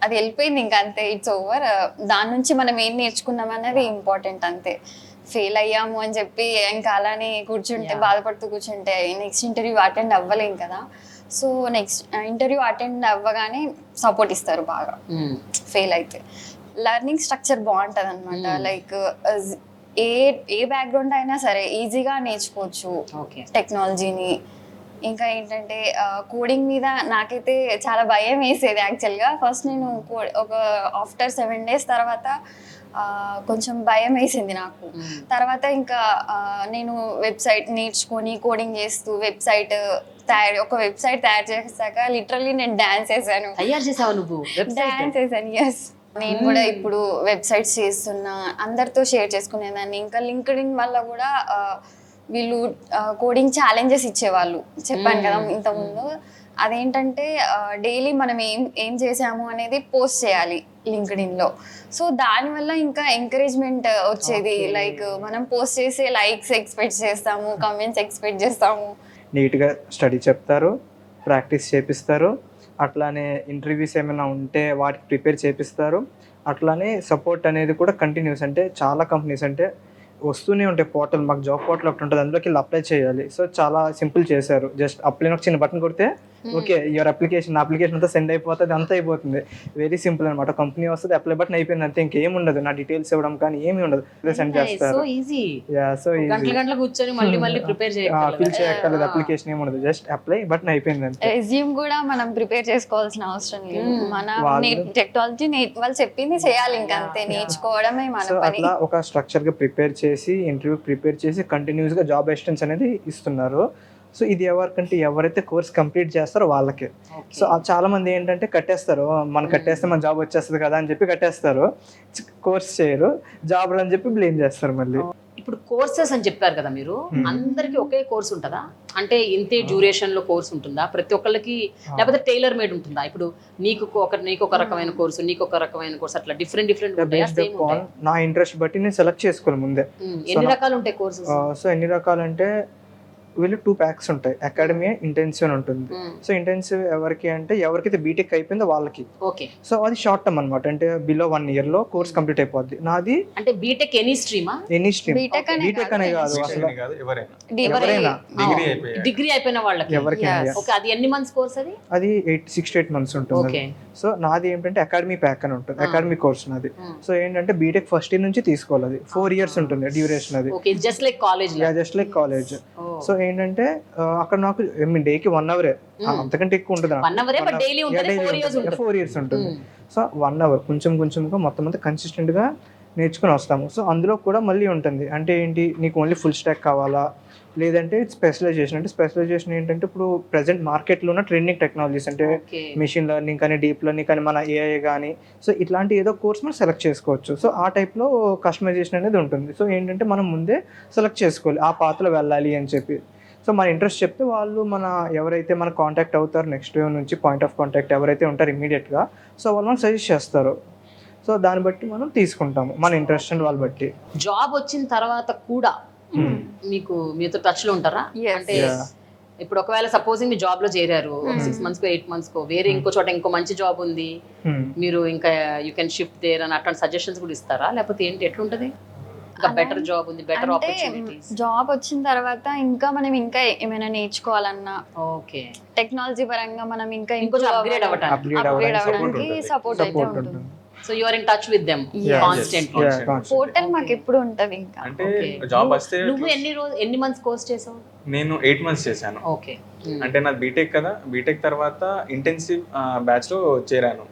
అది వెళ్ళిపోయింది, ఇంకా అంతే, ఇట్స్ ఓవర్. దాని నుంచి మనం ఏం నేర్చుకున్నాం అనేది ఇంపార్టెంట్ అంతే. ఫెయిల్ అయ్యాము అని చెప్పి ఇంకా అలానే కూర్చుంటే బాధపడుతూ కూర్చుంటే నెక్స్ట్ ఇంటర్వ్యూ అటెండ్ అవ్వలేం కదా. సో నెక్స్ట్ ఇంటర్వ్యూ అటెండ్ అవ్వగానే సపోర్ట్ ఇస్తారు బాగా ఫెయిల్ అయితే. లెర్నింగ్ స్ట్రక్చర్ బాగుంటుంది అనమాట. లైక్ ఏ బ్యాక్గ్రౌండ్ అయినా సరే ఈజీగా నేర్చుకోవచ్చు టెక్నాలజీని. ఇంకా ఏంటంటే కోడింగ్ మీద నాకైతే చాలా భయం వేసేది యాక్చువల్గా. ఫస్ట్ నేను ఒక ఆఫ్టర్ 7 days తర్వాత కొంచెం భయం వేసింది నాకు. తర్వాత ఇంకా నేను వెబ్సైట్ నేర్చుకొని కోడింగ్ చేస్తూ ఒక వెబ్సైట్ తయారు చేసాక లిటరల్లీ నేను డాన్స్ వేసాను. తయారు చేసావు నువ్వు? డాన్స్ వేసాను, ఎస్. నేను కూడా ఇప్పుడు వెబ్సైట్స్ చేస్తున్నా, అందరితో షేర్ చేసుకునేదాన్ని. ఇంకా లింక్డ్ఇన్ వల్ల కూడా వీళ్ళు కోడింగ్ ఛాలెంజెస్ ఇచ్చేవాళ్ళు, చెప్పాను కదా ఇంతకుముందు. అదేంటంటే డైలీ మనం ఏం చేసాము అనేది పోస్ట్ చేయాలి లింక్డ్ఇన్లో. సో దానివల్ల ఇంకా ఎంకరేజ్మెంట్ వచ్చేది. లైక్ మనం పోస్ట్ చేసే లైక్స్ ఎక్స్పెక్ట్ చేస్తాము, కమెంట్స్ ఎక్స్పెక్ట్ చేస్తాము. నీట్గా స్టడీ చెప్తారు, ప్రాక్టీస్ చేపిస్తారు, అట్లానే ఇంటర్వ్యూస్ ఏమైనా ఉంటే వాటికి ప్రిపేర్ చేపిస్తారు. అట్లానే సపోర్ట్ అనేది కూడా కంటిన్యూస్. అంటే చాలా కంపెనీస్ అంటే వస్తూనే ఉంటాయి పోర్టల్, మాకు జాబ్ పోర్టల్ ఒకటి ఉంటుంది, అందులోకి వెళ్ళి అప్లై చేయాలి. సో చాలా సింపుల్ చేశారు. జస్ట్ అప్లై ఒక చిన్న బటన్ కొడితే ఓకే యువర్ అప్లికేషన్ అంతా సెండ్ అయిపోతుంది, అంతా అయిపోతుంది. వెరీ సింపుల్ అనమాట. కంపెనీ వస్తుంది, అప్లై బటన్ అయిపోయింది అంతే, ఇంకేం ఉండదు. నా డీటెయిల్స్ ఇవ్వడం కానీ ఏమి ఉండదు, సెండ్ చేస్తారు. So easy. కూర్చొని మళ్ళీ ప్రిపేర్ ఫిల్ చేయక్కర్లేదు, అప్లికేషన్ ఏమి ఉండదు, జస్ట్ అప్లై బటన్ అయిపోయింది అంతే. రెజ్యూమ్ కూడా మనం ప్రిపేర్ చేసుకోవాల్సిన అవసరం లేదు. మన టెక్నాలజీ వాళ్ళు చెప్పింది చేయాలి, ఇంకా అంతే, నేర్చుకోవడమే మన పని. అట్లా ఒక స్ట్రక్చర్ గా ప్రిపేర్ చేసి ఇంటర్వ్యూ ప్రిపేర్ చేసి కంటిన్యూస్ గా జాబ్ అసిస్టెన్స్ అనేది ఇస్తున్నారు. సో ఇది ఎవరైతే కోర్స్ కంప్లీట్ చేస్తారో వాళ్ళకే. సో చాలా మంది ఏంటంటే కట్టేస్తారు, మనం కట్టేస్తే మన జాబ్ వచ్చేస్తుంది కదా అని చెప్పి కట్టేస్తారు, కోర్స్ చేయరు, జాబ్ అని చెప్పి బ్లేమ్ చేస్తారు మళ్ళీ. ఇప్పుడు కోర్సెస్ అని చెప్పారు కదా మీరు, అందరికి ఒకే కోర్స్ ఉంటుందా? అంటే ఇంతే డ్యూరేషన్ లో కోర్స్ ఉంటుందా ప్రతి ఒక్కళ్ళకి, లేకపోతే టైలర్ మేడ్ ఉంటుందా? ఇప్పుడు నీకు ఒక రకమైన కోర్సు, నీకు ఒక రకమైన కోర్సు, అట్లా డిఫరెంట్ నా ఇంట్రెస్ట్ బట్టి నేను సెలెక్ట్ చేసుకోవాలి ముందే. ఎన్ని రకాలు ఉంటాయి కోర్సెస్? సో ఎన్ని రకాలు అంటే వీళ్ళు 2 packs ఉంటాయి. అకాడమీ, ఇంటెన్సివ్ అని ఉంటుంది. సో ఇంటెన్సివ్ ఎవరికైతే బీటెక్ అయిపోయిందో వాళ్ళకి. ఓకే. సో అది షార్ట్ టర్మ్ అనమాట, అంటే బిలో 1 year లో కోర్స్ కంప్లీట్ అయిపోద్ది. నాది అంటే బీటెక్ ఎనీ స్ట్రీమా? ఎనీ స్ట్రీమ్, బీటెక్ అనే కాదు, అసలు ఎవరైనా డిగ్రీ అయిపోయిన వాళ్ళకి ఎవరికైనా. ఓకే. అది ఎన్ని మంత్స్ కోర్స్? అది 6 to 8 months ఉంటుంది. సో నాది ఏంటంటే అకాడమీ ప్యాక్ అని ఉంటుంది, అకాడమీ కోర్స్ నాది. సో ఏంటంటే బీటెక్ ఫస్ట్ ఇయర్ నుంచి తీసుకోవాలి, అది 4 years ఉంటుంది డ్యూరేషన్. అది జస్ట్ లైక్ కాలేజ్. సో ఏంటంటే అక్కడ నాకు డేకి 1 hour, అంతకంటే ఎక్కువ ఉంటుంది, 4 years ఉంటుంది. సో 1 hour కొంచెంగా మొత్తం అంతా కన్సిస్టెంట్ గా నేర్చుకుని వస్తాము. సో అందులో కూడా మళ్ళీ ఉంటుంది, అంటే ఏంటి, నీకు ఓన్లీ ఫుల్ స్టాక్ కావాలా, లేదంటే స్పెషలైజేషన్. అంటే స్పెషలైజేషన్ ఏంటంటే ఇప్పుడు ప్రెసెంట్ మార్కెట్లో ఉన్న ట్రెండింగ్ టెక్నాలజీస్, అంటే మెషిన్ లెర్నింగ్ కానీ, డీప్ లెర్నింగ్ కానీ, మన ఏఐ కానీ, సో ఇట్లాంటి ఏదో కోర్స్ మనం సెలెక్ట్ చేసుకోవచ్చు. సో ఆ టైప్లో కస్టమైజేషన్ అనేది ఉంటుంది. సో ఏంటంటే మనం ముందే సెలెక్ట్ చేసుకోవాలి ఆ పాత్రలో వెళ్ళాలి అని చెప్పి. సో మన ఇంట్రెస్ట్ చెప్తే వాళ్ళు ఎవరైతే మన కాంటాక్ట్ అవుతారు నెక్స్ట్ వేవ్ నుంచి పాయింట్ ఆఫ్ కాంటాక్ట్ ఎవరైతే ఉంటారు ఇమీడియట్గా, సో వాళ్ళు మనకు సజెస్ట్ చేస్తారు. సో దాన్ని బట్టి మనం తీసుకుంటాము మన ఇంట్రెస్ట్ అండ్ వాళ్ళు బట్టి. జాబ్ వచ్చిన తర్వాత కూడా మీతో టచ్ లో ఉంటారా? Yes. అంటే ఇప్పుడు ఒకవేళ సపోజింగ్ మీ జాబ్ లో చేరారు 6 months కో 8 months కో, వేరే ఇంకో చోట ఇంకో మంచి జాబ్ ఉంది, మీరు ఇంకా యూ కెన్ షిఫ్ట్ దేర్ అని అట్లాంటి సజెషన్స్ కూడా ఇస్తారా, లేకపోతే ఏంటి ఎట్లుంటది? ఇంకా బెటర్ జాబ్ ఉంది, బెటర్ అంటే ఆపర్చునిటీస్. జాబ్ వచ్చిన తర్వాత ఇంకా మనం ఇంకా ఏమైనా నేర్చుకోవాలన్నా, ఓకే, టెక్నాలజీ పరంగా మనం ఇంకా ఇంకొంచెం అప్గ్రేడ్ అవ్వడానికి అప్గ్రేడ్ అవ్వడానికి సపోర్ట్ అయితే ఉంటుంది. So you are in touch with them constantly. Portal మాకు ఎప్పుడు ఉంటది ఇంకా. అంటే జాబ్ వస్తే నువ్వు ఎన్ని మంత్స్ కోర్స్ చేసావు? నేను 8 months చేశాను. ఓకే, అంటే నాది బీటెక్ కదా, బీటెక్ తర్వాత ఇంటెన్సివ్ బ్యాచ్ లో చేరాను.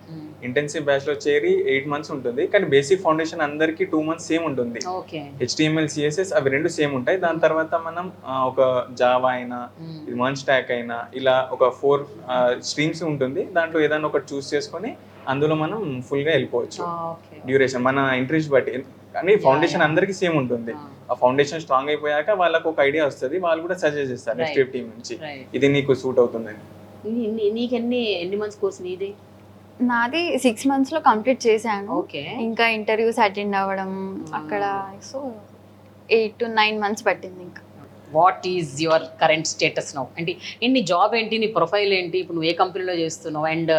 ఇంటెన్సివ్ బ్యాచ్ లో చేరి 8 months ఉంటుంది, కానీ బేసిక్ ఫౌండేషన్ అందరికి 2 months సేమ్ ఉంటుంది. ఓకే, HTML CSS అవి రెండు సేమ్ ఉంటాయి. దాని తర్వాత మనం ఒక జావా అయినా మర్జ్ స్టాక్ అయినా ఇలా ఒక 4 స్ట్రీమ్స్ ఉంటుంది. దాంట్లో ఏదైనా ఒకటి చూస్ చేసుకొని అందులో మనం ఫుల్ గా వెళ్ళిపోవచ్చు డ్యూరేషన్ మన ఇంట్రెస్ట్ బట్టి. కానీ ఫౌండేషన్ అందరికి సేమ్ ఉంటుంది. ఆ ఫౌండేషన్ స్ట్రాంగ్ అయిపోయాక వాళ్ళకు ఒక ఐడియా వస్తుంది, వాళ్ళు కూడా సజెస్ట్ చేస్తారు నెక్స్ట్ వేవ్ టీమ్ నుంచి ఇది నీకు సూట్ అవుతుందని. నీకు ఎన్ని మంత్స్ కోర్స్ నీది? నాది 6 months లో కంప్లీట్ చేశాను. ఇంకా ఇంటర్వ్యూస్ అటెండ్ అవ్వడం అక్కడ, సో 8 to 9 months పట్టింది. ఇంకా what is your current status now? అంటే నీ జాబ్ ఏంటి, నీ ప్రొఫైల్ ఏంటి, ఇప్పుడు నువ్వు ఏ కంపెనీలో చేస్తున్నావు, అండ్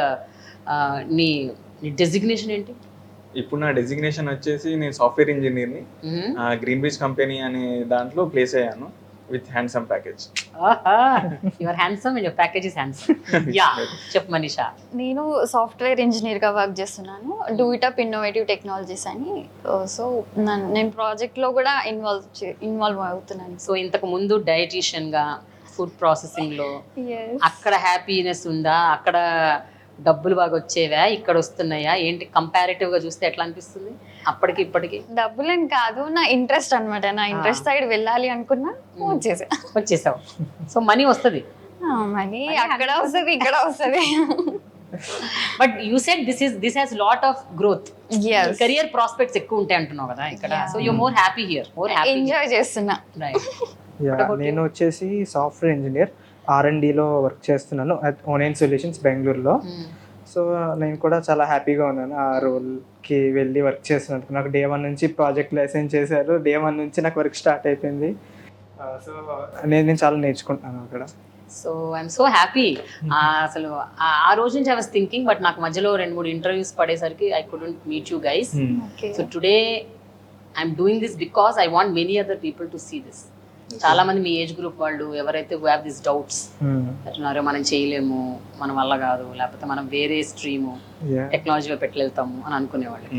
నీ డెసిగ్నేషన్ ఏంటి? ఇప్పుడు నా డెసిగ్నేషన్ వచ్చేసి నేను సాఫ్ట్వేర్ ఇంజనీర్ని గ్రీన్ బ్రిడ్జ్ కంపెనీ అనే దాంట్లో ప్లేస్ అయ్యాను with handsome package. Your handsome and your package is handsome. Yeah, చెప్పు మనీషా. నేను సాఫ్ట్వేర్ ఇంజనీర్ గా వర్క్ చేస్తున్నాను, do it up innovative technologies అని. సో నేను ప్రాజెక్ట్ లో కూడా ఇన్వాల్వ్ అవుతున్నాను. సో ఇంతకు ముందు డైటీషియన్ గా ఫుడ్ ప్రాసెసింగ్ లో అక్కడ హ్యాపీనెస్ ఉందా? అక్కడ డబ్బులు బాగా వచ్చేవా, ఇక్కడ వస్తున్నాయా ఏంటి? కంపారిటివ్ గా చూస్తే ఎట్లా అనిపిస్తుంది అప్పటికి ఇప్పటికి? డబ్బులని కాదు, నా ఇంట్రెస్ట్ అనమాట. నా ఇంట్రెస్ట్ సైడ్ వెళ్ళాలి అనుకున్నా వచ్చేసావు. సో మనీ వస్తుంది, మనీ అక్కడ వస్తుంది, ఇక్కడ వస్తుంది. But you said this has lot of growth, career prospects ఎక్కువ ఉంటాయి అంటున్నావు కదా ఇక్కడ. So you more happy here, more happy, enjoy చేస్తున్నా. నేను వచ్చేసి సాఫ్ట్వేర్ ఇంజనీర్ R&Dలో వర్క్ చేస్తున్నాను అట్ ఓనైన్ సొల్యూషన్స్ బెంగళూరులో. సో నేను కూడా చాలా హ్యాపీగా ఉన్నాను ఆ రోల్కి వెళ్ళి వర్క్ చేస్తున్నందుకు. నాకు Day 1 నుంచి ప్రాజెక్ట్లో అసైన్ చేశారు, Day 1 నుంచి నాకు వర్క్ స్టార్ట్ అయిపోయింది. సో నేను చాలా నేర్చుకుంటున్నాను అక్కడ. So I'm so happy. అసలు ఆ రోజు నుంచి ఐ వాస్ థింకింగ్, బట్ నాకు మధ్యలో 2-3 ఇంటర్వ్యూస్ పడేసరికి I couldn't meet you guys. So today I'm doing this because I want many other people to see this. చాలా మంది మీ ఏజ్ గ్రూప్ వాళ్ళు ఎవరైతే హూ హ్యావ్ దిస్ డౌట్స్, అంటున్నారో మనం చేయలేము, మన వల్ల కాదు, లేకపోతే మనం వేరే స్ట్రీము టెక్నాలజీ వైపు వెళ్తాము అని అనుకునేవాళ్ళు.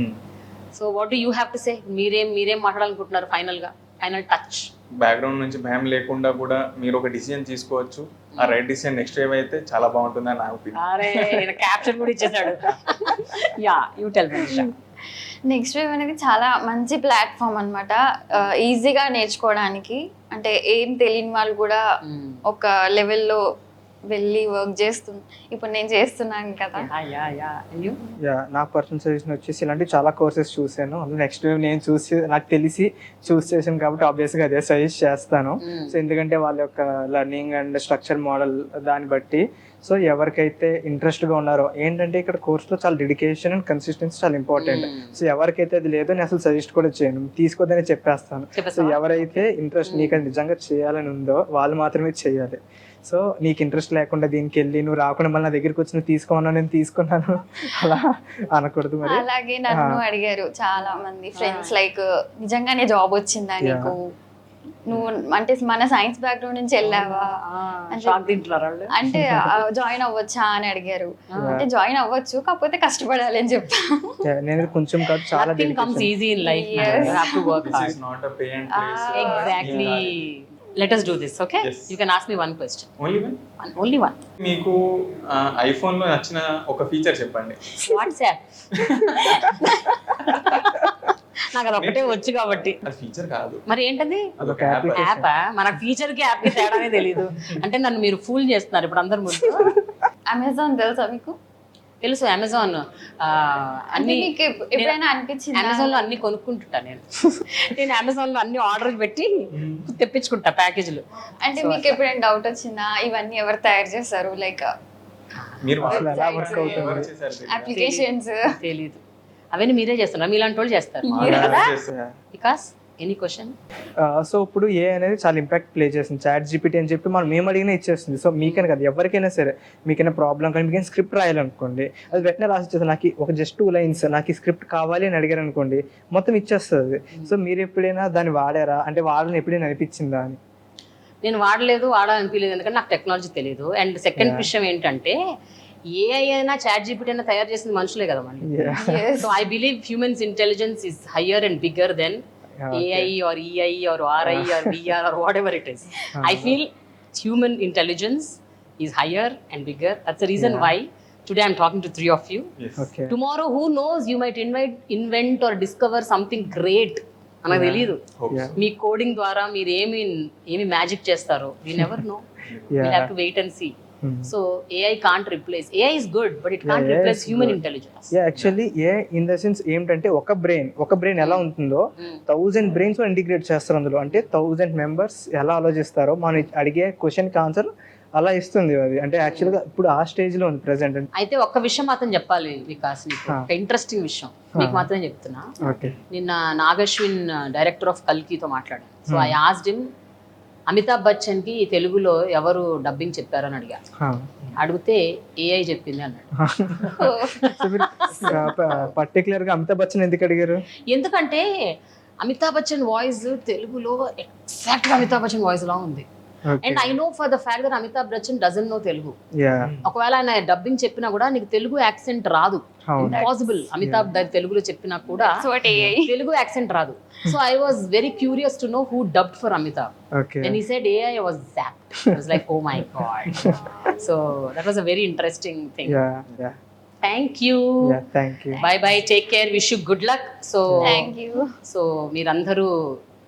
So what do you have to say? మీరేం మాట్లాడాలనుకుంటున్నారు ఫైనల్ టచ్? బ్యాక్గ్రౌండ్ నుంచి భయం లేకుండా కూడా మీరు ఒక డిసిజన్ తీసుకోవచ్చు. ఆ రైట్ డిసిజన్ నెక్స్ట్ వేవ్ అయితే చాలా బాగుంటుందని నా ఒపీనియన్. అరే క్యాప్షన్ కూడా ఇచ్చేసాడు. Yeah, you tell me. Next wave అనేది చాలా మంచి ప్లాట్ఫామ్ అనమాట, ఈజీగా నేర్చుకోవడానికి. అంటే ఏం తెలియని వాళ్ళు కూడా ఒక లెవెల్లో వెళ్ళి వర్క్ ఇప్పుడు నేను చేస్తున్నాను కదా. నా పర్సనల్ సజెషన్ వచ్చేసి ఇలాంటి చాలా కోర్సెస్ చూసాను. నెక్స్ట్ వేవ్ నేను నాకు తెలిసి చూస్ చేశాను కాబట్టి ఆబ్వియస్గా అదే సజెస్ట్ చేస్తాను. సో ఎందుకంటే వాళ్ళ యొక్క లెర్నింగ్ అండ్ స్ట్రక్చర్ మోడల్ దాన్ని బట్టి. సో ఎవరికైతే ఇంట్రెస్ట్గా ఉన్నారో ఏంటంటే ఇక్కడ కోర్సులో చాలా డెడికేషన్ అండ్ కన్సిస్టెన్సీ చాలా ఇంపార్టెంట్. సో ఎవరికైతే అది లేదో నేను అసలు సజెస్ట్ కూడా చేయను, తీసుకోదని చెప్పేస్తాను. సో ఎవరైతే ఇంట్రెస్ట్ నీకు అది నిజంగా చేయాలని ఉందో వాళ్ళు మాత్రమే చేయాలి. సో నీకు ఇంట్రెస్ట్ లేకుండా దీనికి వెళ్ళి నువ్వు రాకుండా మళ్ళీ నా దగ్గరికి వచ్చి నువ్వు తీసుకోమన్నా నేను తీసుకున్నాను అలా అనకూడదు. మరి అలాగే నన్ను అడిగారు చాలా మంది ఫ్రెండ్స్, లైక్ నిజంగానే జాబ్ వచ్చిందా నీకు, నువ్వు అంటే మన సైన్స్ బ్యాక్గ్రౌండ్ నుంచి వెళ్ళావా అంటే జాయిన్ అవ్వచ్చా అని అడిగారు. అంటే జాయిన్ అవ్వచ్చు, కాకపోతే కష్టపడాలి అని చెప్పా. నేను కొంచెం కాదు చాలా Let us do this, okay? Yes. You can ask me one question. Only one. మీకు ఐఫోన్ లో నచ్చిన ఒక ఫీచర్ చెప్పండి. వాట్సాప్. నాకు అది ఒకటే వచ్చు కాబట్టి. అది ఫీచర్ కాదు మరి ఏంటది? అదొక యాప్. మన ఫీచర్ కి యాప్ కి తేడానే తెలియదు. అంటే నన్ను మీరు ఫూల్ చేస్తున్నారు ఇప్పుడు అందరి ముందు. అమెజాన్ తెలుసా మీకు? తెలుసు అమెజాన్ అంటే అన్ని మీకు ఎప్పుడైనా అనిపించిందా అమెజాన్ లో అన్ని కొనుక్కుంటుంటా నేను అమెజాన్ లో అన్ని ఆర్డర్ పెట్టి తెప్పించుకుంటా ప్యాకేజీలు. అంటే మీకు ఎప్పుడైనా డౌట్ వచ్చిందా ఇవన్నీ ఎవరు తయారు చేస్తారు లైక్ మీరు అసలు ఎలా వర్క్ అవుతుంది? ఎవరు చేశారు తెలియదా? అప్లికేషన్స్? తెలీదు, అవన్నీ మీరే చేస్తున్నారు, మీలాంటి వాళ్ళు చేస్తారు వికాస్. Any question? సో ఇప్పుడు ఏ అనేది చాలా ఇంపాక్ట్ ప్లే చేస్తుంది. చాట్ జీపీటీ అని చెప్పి మనం మేము అడిగినా ఇచ్చేస్తుంది. సో మీకని కదా ఎవరికైనా సరే మీకైనా ప్రాబ్లం కానీ మీకైనా స్క్రిప్ట్ రాయాలనుకోండి, అది వెంటనే రాసి ఇచ్చేస్తుంది. నాకు ఒక జస్ట్ 2 lines నాకు ఈ స్క్రిప్ట్ కావాలి అని అడిగారు అనుకోండి, మొత్తం ఇచ్చేస్తుంది. సో మీరు ఎప్పుడైనా దాన్ని వాడారా, అంటే వాడాలని ఎప్పుడైనా అనిపించిందా అని? నేను వాడాలనిపించలేదు, ఎందుకంటే నాకు టెక్నాలజీ తెలియదు. అండ్ సెకండ్ విషయం ఏంటంటే ఏఐ అయినా చాట్ జీపీటీ అయినా తయారు చేసింది మనుషులే కదా మళ్ళీ. So I believe humans intelligence is higher and bigger than AI or EI or RI or VR or whatever it is. I feel human intelligence is higher and bigger. That's the reason why today I'm talking to 3 of you. Okay. Tomorrow, who knows, you might invent or discover something great. మనకు తెలియదు మీ coding ద్వారా మీరు ఏమి magic చేస్తారో. we never know. We'll have to wait and see. So AI can't replace. AI is good, but it can't replace human intelligence. Actually A in the sense ఏంటంటే ఒక brain ఎలా ఉంటుందో 1000 brains ఇంటిగ్రేట్ చేస్తారు అందులో. అంటే 1000 members ఎలా ఆలోచిస్తారో మనం అడిగే క్వశ్చన్కి ఆన్సర్ అలా ఇస్తుంది అది. అంటే యాక్చువల్గా ఇప్పుడు ఆ స్టేజ్ లో ఉంది ప్రెసెంట్. అయితే ఒక్క విషయం మాత్రం చెప్పాలి వికాస్, నీకు ఒక ఇంట్రెస్టింగ్ విషయం మీకు మాత్రం చెప్తున్నా. ఓకే. నిన్న నాగశ్విన్ డైరెక్టర్ ఆఫ్ కల్కితో మాట్లాడాను. So I asked him, Amitabh Bachchan కి తెలుగులో ఎవరు డబ్బింగ్ చెప్పారని అడిగా. అడిగితే ఏఐ చెప్పింది అన్నాడు. పర్టికులర్ గా అమితాబ్ బచ్చన్ ఎందుకు అడిగారు? ఎందుకంటే అమితాబ్ బచ్చన్ వాయిస్ తెలుగులో ఎగ్జాక్ట్ గా అమితాబ్ బచ్చన్ వాయిస్ లా ఉంది. And I know for the fact that Amitabh Bachchan doesn't know Telugu. ఒకవేళ ఆయన డబ్బింగ్ చెప్పినా కూడా నీకు తెలుగు యాక్సెంట్ రాదు, ఇంపాసిబుల్. అమితాబ్ తెలుగులో చెప్పినా కూడా తెలుగు యాక్సెంట్ రాదు. So I was very curious to know who dubbed for Amitabh. When he said AI, I was zapped. I was like, oh my god. So that was a very interesting thing. Thank you. Bye bye, take care, wish you good luck. Thank you. So మీరందరూ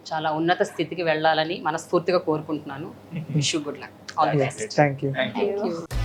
చాలా ఉన్నత స్థితికి వెళ్ళాలని మనస్ఫూర్తిగా కోరుకుంటున్నాను. Wish you good luck. All the best. Thank you. Thank you.